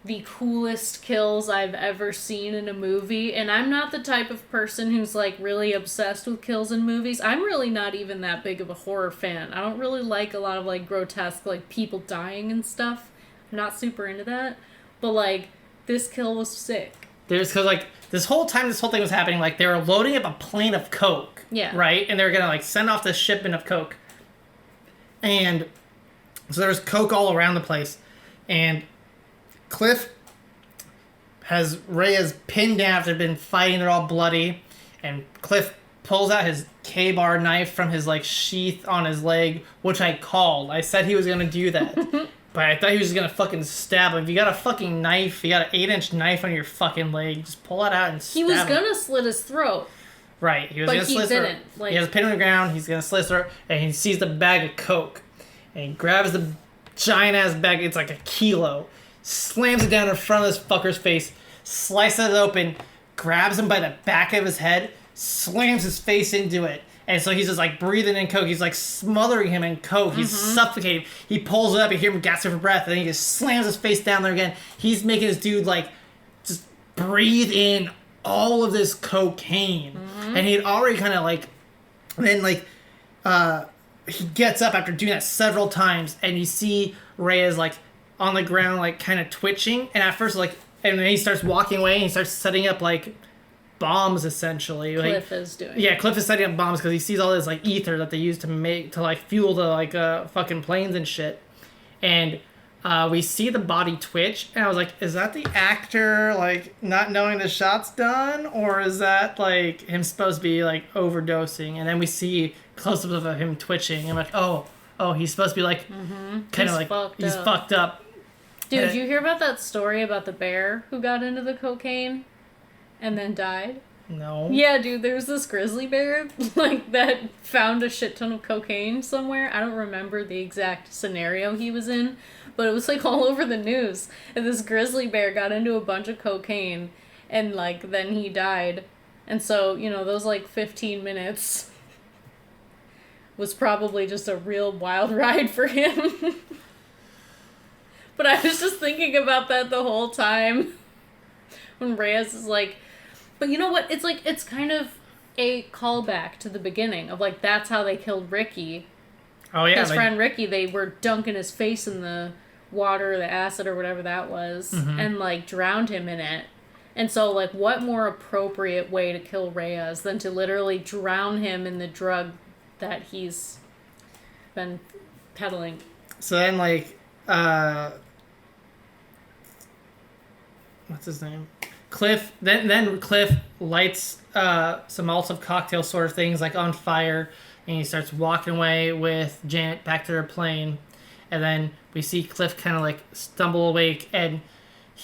the coolest kills I've ever seen in a movie. And I'm not the type of person who's really obsessed with kills in movies. I'm really not even that big of a horror fan. I don't really like a lot of grotesque people dying and stuff. I'm not super into that. But this kill was sick. There's because this whole thing was happening, they were loading up a plane of coke. Yeah. Right? And they were gonna send off this shipment of coke. And so there's coke all around the place. And Cliff has Reyes pinned down after they've been fighting, they're all bloody. And Cliff pulls out his K-bar knife from his sheath on his leg, which I called. I said he was gonna do that. But I thought he was just gonna fucking stab him. If you got a fucking knife, you got an 8-inch knife on your fucking leg, just pull it out and stab him. He was gonna slit his throat. Right, he was gonna slit his throat. He has a pin on the ground, he's gonna slit his throat, and he sees the bag of coke. And he grabs the giant ass bag, it's a kilo, slams it down in front of this fucker's face, slices it open, grabs him by the back of his head, slams his face into it. And so he's just breathing in coke. He's smothering him in coke. He's suffocating. He pulls it up. You hear him gasp for breath. And then he just slams his face down there again. He's making this dude just breathe in all of this cocaine. And he'd already kind of then he gets up after doing that several times. And you see Reyes on the ground kind of twitching. And at first and then he starts walking away and he starts setting up bombs essentially. Cliff is doing. Yeah, Cliff is setting up bombs because he sees all this ether that they use to fuel the fucking planes and shit. And we see the body twitch, and I was like, is that the actor not knowing the shot's done, or is that him supposed to be overdosing? And then we see close-ups of him twitching. And I'm like, oh, he's supposed to be kind of he's fucked up. Dude, did you hear about that story about the bear who got into the cocaine? And then died? No. Yeah, dude, there's this grizzly bear, that found a shit ton of cocaine somewhere. I don't remember the exact scenario he was in, but it was, all over the news. And this grizzly bear got into a bunch of cocaine, and, then he died. And so, those, 15 minutes was probably just a real wild ride for him. But I was just thinking about that the whole time. When Reyes is but you know what? It's kind of a callback to the beginning of that's how they killed Ricky. Oh, yeah. his friend Ricky, they were dunking his face in the water, the acid or whatever that was, and, like, drowned him in it. And so, like, what more appropriate way to kill Reyes than to literally drown him in the drug that he's been peddling? So then, like, what's his name? Cliff. Then Cliff lights some Molotov cocktail sort of things, like, on fire, and he starts walking away with Janet back to their plane. And then we see Cliff kind of, like, stumble awake, and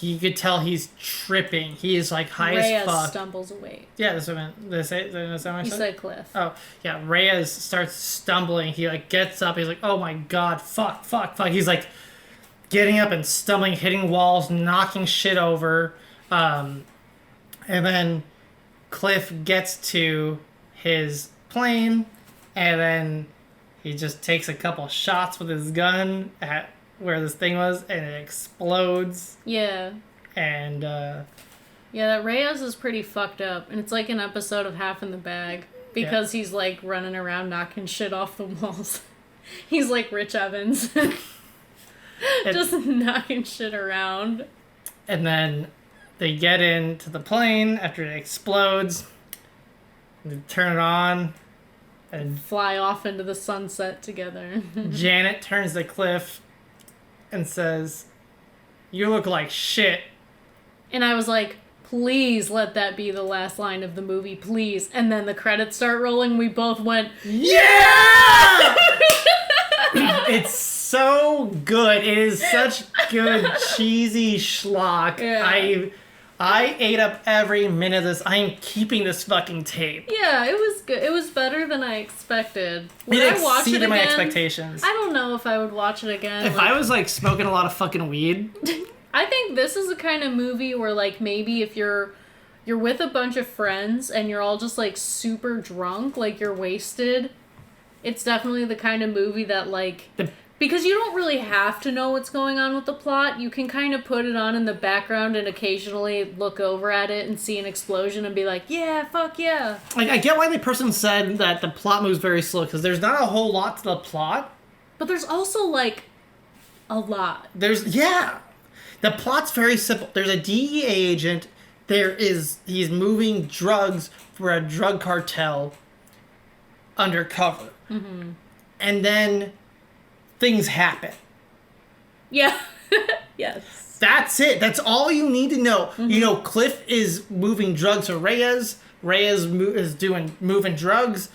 you could tell he's tripping. He is, like, high as fuck. Reyes stumbles awake. Yeah, that's what I meant. Did I say what I You said? said Cliff. Oh, yeah. Reyes starts stumbling. He, like, gets up. He's like, oh, my God. Fuck. He's, like, getting up and stumbling, hitting walls, knocking shit over. And then Cliff gets to his plane, and then he just takes a couple shots with his gun at where this thing was, and it explodes. Yeah. And, Yeah, that Reyes is pretty fucked up. And it's like an episode of Half in the Bag. Because he's, like, running around knocking shit off the walls. He's like Rich Evans. Just knocking shit around. And then they get into the plane after it explodes. They turn it on. And fly off into the sunset together. Janet turns to Cliff and says, "You look like shit." And I was like, please let that be the last line of the movie, please. And then the credits start rolling. We both went, yeah! It's so good. It is such good cheesy schlock. Yeah. I ate up every minute of this. I am keeping this fucking tape. Yeah, it was good. It was better than I expected. Would I watch it again? My expectations. I don't know if I would watch it again. If I was, like, smoking a lot of fucking weed. I think this is the kind of movie where, like, maybe if you're with a bunch of friends and you're all just, like, super drunk, like, you're wasted, it's definitely the kind of movie that, like... Because you don't really have to know what's going on with the plot. You can kind of put it on in the background and occasionally look over at it and see an explosion and be like, yeah, fuck yeah. Like, I get why the person said that the plot moves very slow, because there's not a whole lot to the plot. But there's also, like, a lot. The plot's very simple. There's a DEA agent. He's moving drugs for a drug cartel undercover. Mm-hmm. And then things happen. Yeah. Yes. That's it. That's all you need to know. Mm-hmm. You know, Cliff is moving drugs for Reyes. Reyes is moving drugs.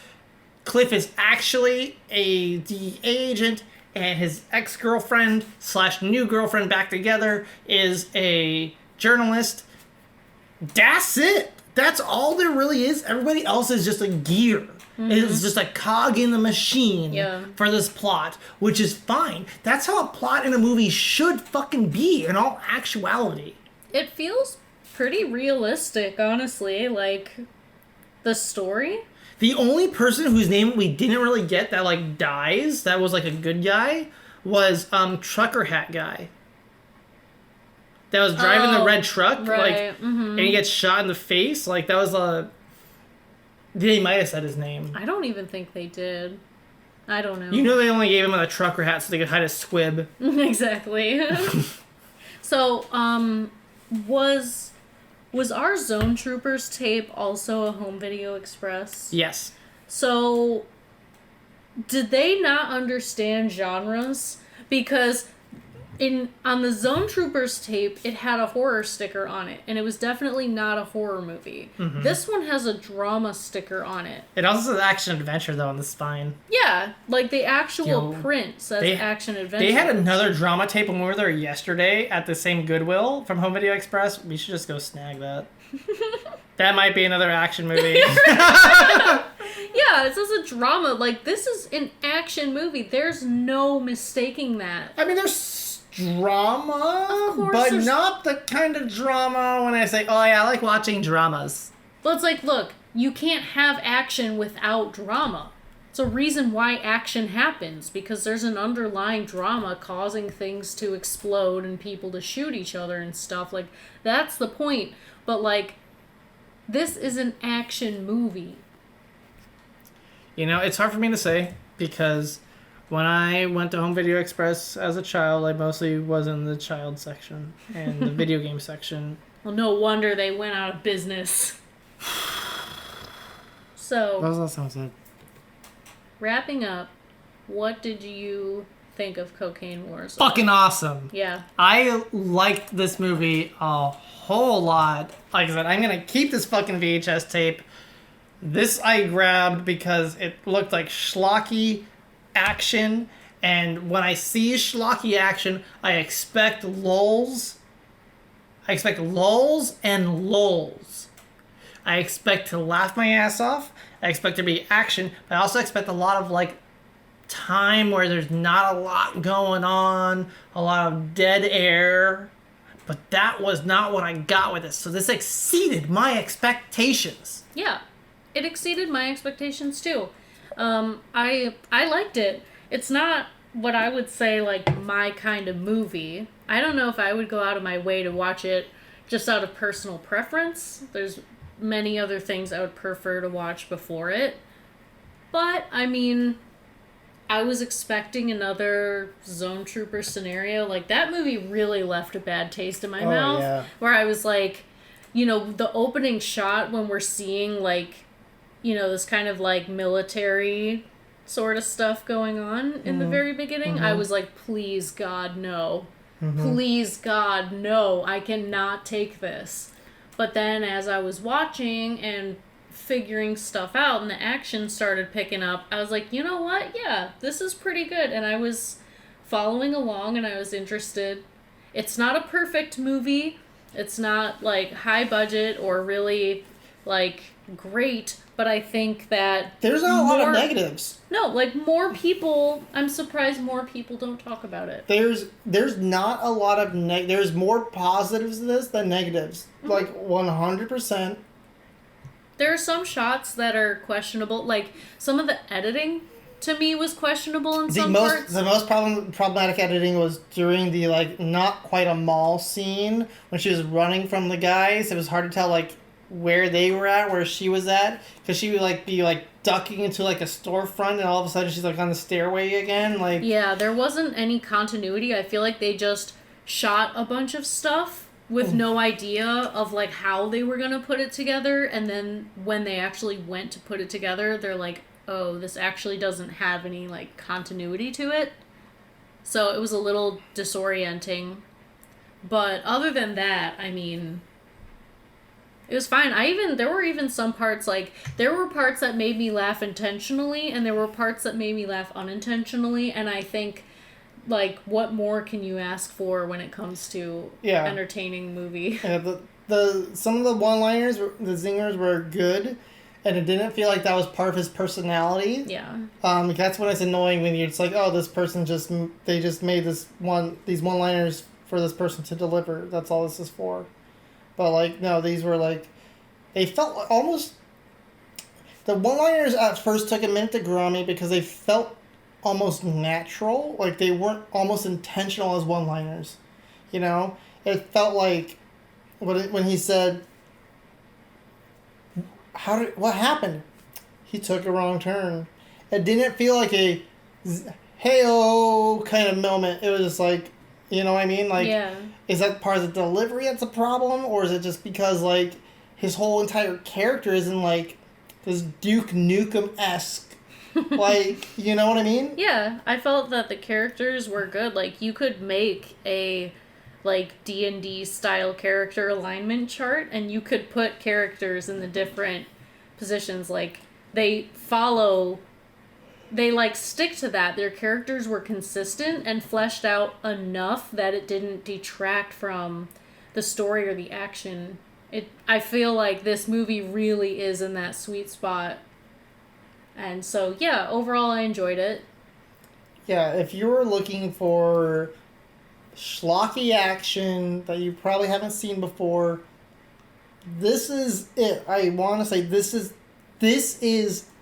Cliff is actually a DEA agent, and his ex-girlfriend / new girlfriend back together is a journalist. That's it. That's all there really is. Everybody else is just a gear. Mm-hmm. It's just a cog in the machine for this plot, which is fine. That's how a plot in a movie should fucking be in all actuality. It feels pretty realistic, honestly. Like, the story. The only person whose name we didn't really get that, like, dies, that was, like, a good guy, was Trucker Hat Guy. That was driving the red truck, right. And he gets shot in the face. Like, that was a... They might have said his name. I don't even think they did. I don't know. You know they only gave him a trucker hat so they could hide a squib. Exactly. So, was our Zone Troopers tape also a Home Video Express? Yes. So, did they not understand genres? Because on the Zone Troopers tape, it had a horror sticker on it, and it was definitely not a horror movie. Mm-hmm. This one has a drama sticker on it. It also says action adventure, though, on the spine. Yeah, like the actual print says action adventure. They had another drama tape when we were there yesterday at the same Goodwill from Home Video Express. We should just go snag that. That might be another action movie. Yeah, it says a drama. Like, this is an action movie. There's no mistaking that. I mean, there's drama, but not the kind of drama when I say, oh yeah, I like watching dramas. Well, it's like, look, you can't have action without drama. It's a reason why action happens, because there's an underlying drama causing things to explode and people to shoot each other and stuff. Like, that's the point. But, like, this is an action movie. You know, it's hard for me to say, because When I went to Home Video Express as a child, I mostly was in the child section and the video game section. Well, no wonder they went out of business. So, What was the last time I said? wrapping up, what did you think of Cocaine Wars? Fucking awesome. Yeah. I liked this movie a whole lot. Like I said, I'm gonna keep this fucking VHS tape. This I grabbed because it looked like schlocky action, and when I see schlocky action, I expect lulls. I expect lulls and lulls. I expect to laugh my ass off. I expect there to be action, but I also expect a lot of like time where there's not a lot going on, a lot of dead air. But that was not what I got with this. So this exceeded my expectations. Yeah. It exceeded my expectations too. I liked it. It's not what I would say like my kind of movie. I don't know if I would go out of my way to watch it just out of personal preference. There's many other things I would prefer to watch before it. But, I mean, I was expecting another Zone Trooper scenario. Like, that movie really left a bad taste in my mouth. Yeah. Where I was like, you know, the opening shot when we're seeing, like, you know, this kind of, like, military sort of stuff going on in the very beginning. I was like, please, God, no. Please, God, no. I cannot take this. But then as I was watching and figuring stuff out and the action started picking up, I was like, you know what? Yeah, this is pretty good. And I was following along and I was interested. It's not a perfect movie. It's not, like, high budget or really, like, great. But I think that... There's not a lot of negatives. No, like, more people... I'm surprised more people don't talk about it. There's not a lot of... There's more positives to this than negatives. Like, 100%. There are some shots that are questionable. Like, some of the editing, to me, was questionable in some parts. The most problematic editing was during the, like, not quite a mall scene when she was running from the guys. It was hard to tell, like, where they were at, where she was at, because she would, like, be, like, ducking into, like, a storefront, and all of a sudden she's, like, on the stairway again, like... Yeah, there wasn't any continuity. I feel like they just shot a bunch of stuff with no idea of, like, how they were gonna put it together, and then when they actually went to put it together, they're like, oh, this actually doesn't have any, like, continuity to it. So it was a little disorienting. But other than that, I mean... It was fine. There were even some parts, like, there were parts that made me laugh intentionally, and there were parts that made me laugh unintentionally, and I think, like, what more can you ask for when it comes to entertaining movie? Yeah, some of the one-liners, the zingers were good, and it didn't feel like that was part of his personality. Yeah. That's when it's annoying when you're just like, oh, this person they just made these one-liners for this person to deliver. That's all this is for. But, like, no, these were, like, they felt like almost, the one-liners at first took a minute to grow on me because they felt almost natural. Like, they weren't almost intentional as one-liners, you know? It felt like, when he said, what happened? He took a wrong turn. It didn't feel like a, hey-oh kind of moment. It was just like, you know what I mean? Like, yeah. Is that part of the delivery that's a problem? Or is it just because, like, his whole entire character isn't, like, this Duke Nukem-esque? Like, you know what I mean? Yeah, I felt that the characters were good. Like, you could make a, like, D&D style character alignment chart, and you could put characters in the different positions. Like, they like, stick to that. Their characters were consistent and fleshed out enough that it didn't detract from the story or the action. I feel like this movie really is in that sweet spot. And so, yeah, overall I enjoyed it. Yeah, if you were looking for schlocky action that you probably haven't seen before, this is it. I want to say this is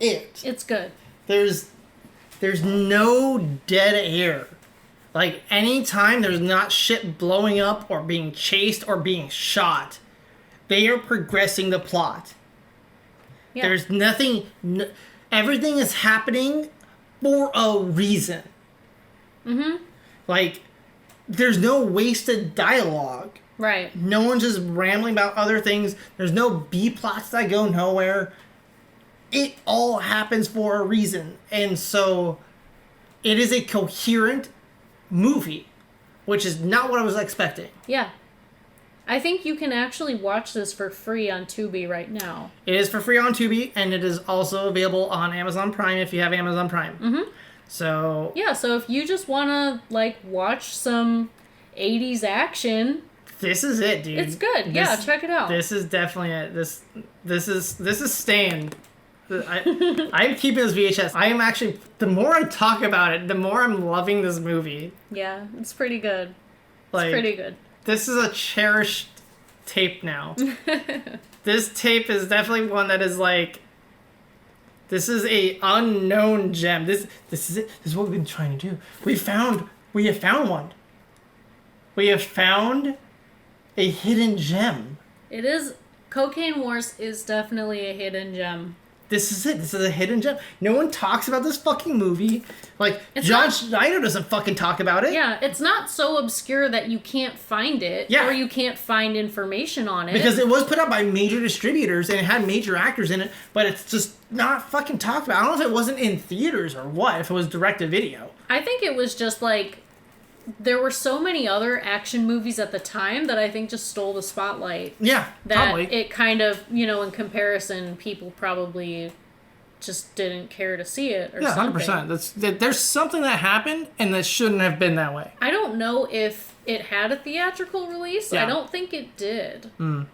it. It's good. There's no dead air. Like, anytime there's not shit blowing up or being chased or being shot, they are progressing the plot. Yeah. There's nothing... everything is happening for a reason. Mm-hmm. Like, there's no wasted dialogue. Right. No one's just rambling about other things. There's no B plots that go nowhere. It all happens for a reason. And so it is a coherent movie, which is not what I was expecting. Yeah. I think you can actually watch this for free on Tubi right now. It is for free on Tubi, and it is also available on Amazon Prime if you have Amazon Prime. Mm-hmm. So... Yeah, so if you just want to, like, watch some 80s action... This is it, dude. It's good. Yeah, check it out. This is definitely it. This is staying. I'm keeping this VHS. I am actually... The more I talk about it, the more I'm loving this movie. Yeah, it's pretty good. Like, It's pretty good. This is a cherished tape now. This tape is definitely one that is like... This is a unknown gem. This is it. This is what we've been trying to do. We have found one. We have found a hidden gem. It is... Cocaine Wars is definitely a hidden gem. This is it. This is a hidden gem. No one talks about this fucking movie. Like, John Schneider doesn't fucking talk about it. Yeah, it's not so obscure that you can't find it. Yeah. Or you can't find information on it. Because it was put out by major distributors and it had major actors in it, but it's just not fucking talked about. I don't know if it wasn't in theaters or what, if it was direct to video. I think it was just like... There were so many other action movies at the time that I think just stole the spotlight. Yeah, that probably. It kind of, in comparison, people probably just didn't care to see it or something. 100%. There's something that happened and that shouldn't have been that way. I don't know if it had a theatrical release. Yeah. I don't think it did.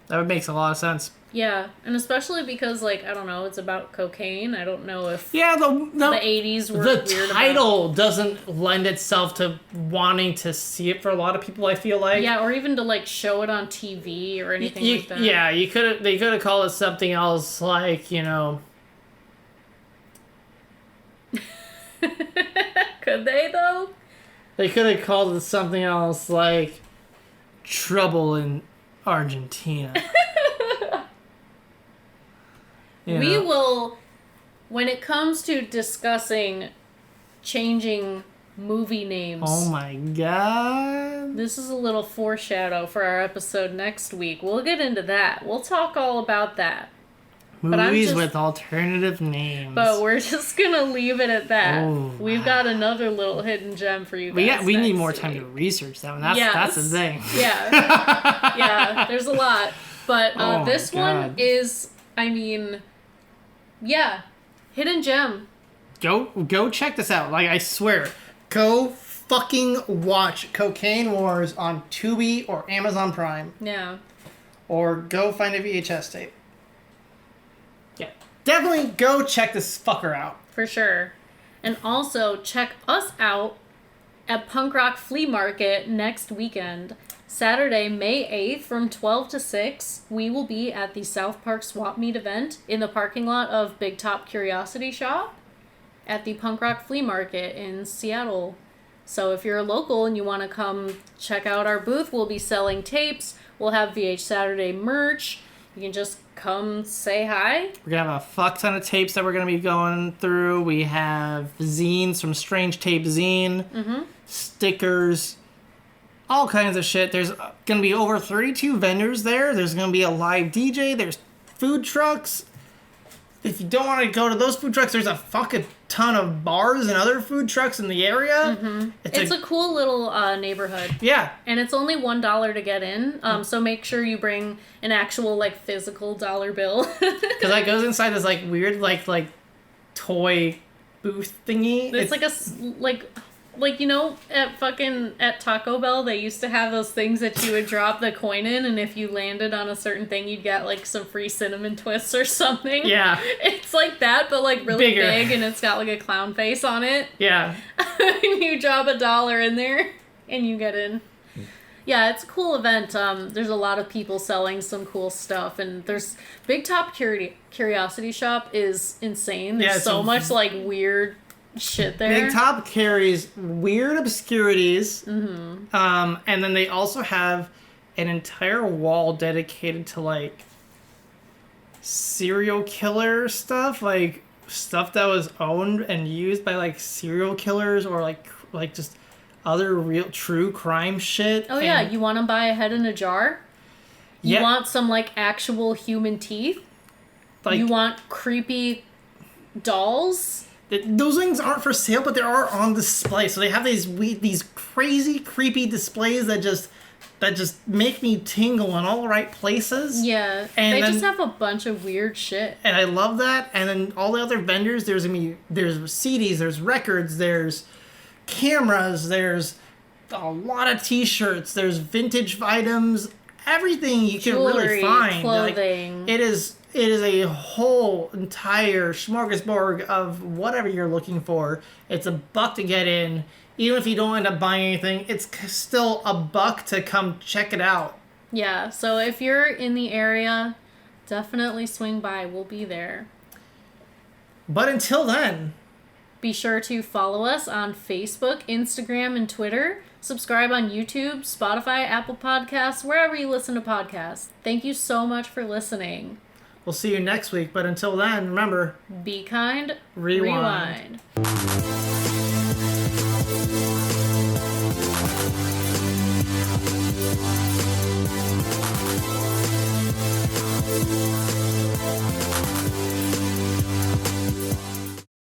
That makes a lot of sense. Yeah, and especially because, like, I don't know, it's about cocaine. I don't know if Yeah, the 80s were weird the title doesn't lend itself to wanting to see it for a lot of people, I feel like. Yeah, or even to, like, show it on TV or anything like that. Yeah, they could have called it something else, like, Could they, though? They could have called it something else, like Trouble in Argentina. We will, when it comes to discussing changing movie names. Oh my god. This is a little foreshadow for our episode next week. We'll get into that. We'll talk all about that. Movies with alternative names. But we're just going to leave it at that. Oh, We've got another little hidden gem for you guys. We need more time to research that one. That's the thing. Yeah. Yeah, there's a lot. But this one is, hidden gem. Go check this out. Like, I swear. Go fucking watch Cocaine Wars on Tubi or Amazon Prime. Yeah. Or go find a VHS tape. Yeah. Definitely go check this fucker out. For sure. And also, check us out at Punk Rock Flea Market next weekend. Saturday, May 8th from 12 to 6, we will be at the South Park Swap Meet event in the parking lot of Big Top Curiosity Shop at the Punk Rock Flea Market in Seattle. So if you're a local and you want to come check out our booth, we'll be selling tapes. We'll have VHSaturday merch. You can just come say hi. We're going to have a fuck ton of tapes that we're going to be going through. We have zines from Strange Tape Zine, stickers, all kinds of shit. There's going to be over 32 vendors there. There's going to be a live DJ. There's food trucks. If you don't want to go to those food trucks, there's a fucking ton of bars and other food trucks in the area. It's a cool little neighborhood. Yeah. And it's only $1 to get in. So make sure you bring an actual, like, physical dollar bill. Because that goes inside this, like, weird, like toy booth thingy. It's like, at Taco Bell, they used to have those things that you would drop the coin in, and if you landed on a certain thing, you'd get, like, some free cinnamon twists or something. Yeah. It's like that, but, like, really Bigger. big, and it's got, like, a clown face on it. Yeah. And you drop $1 in there, and you get in. Yeah, it's a cool event. There's a lot of people selling some cool stuff, and there's Big Top Curiosity Shop is insane. There's so much, like, weird shit there. Big Top carries weird obscurities. And then they also have an entire wall dedicated to, like, serial killer stuff, like stuff that was owned and used by, like, serial killers or like just other real true crime shit. Oh yeah, you want to buy a head in a jar? You want some like actual human teeth? Like, you want creepy dolls? Those things aren't for sale, but they are on display. So they have these crazy, creepy displays that just make me tingle in all the right places. Yeah, and they then, just have a bunch of weird shit. And I love that. And then all the other vendors, there's CDs, there's records, there's cameras, there's a lot of T-shirts, there's vintage items, everything you can really find. Clothing. Like, it is a whole entire smorgasbord of whatever you're looking for. It's $1 to get in. Even if you don't end up buying anything, it's still $1 to come check it out. Yeah, so if you're in the area, definitely swing by. We'll be there. But until then, be sure to follow us on Facebook, Instagram, and Twitter. Subscribe on YouTube, Spotify, Apple Podcasts, wherever you listen to podcasts. Thank you so much for listening. We'll see you next week. But until then, remember, be kind, rewind. rewind.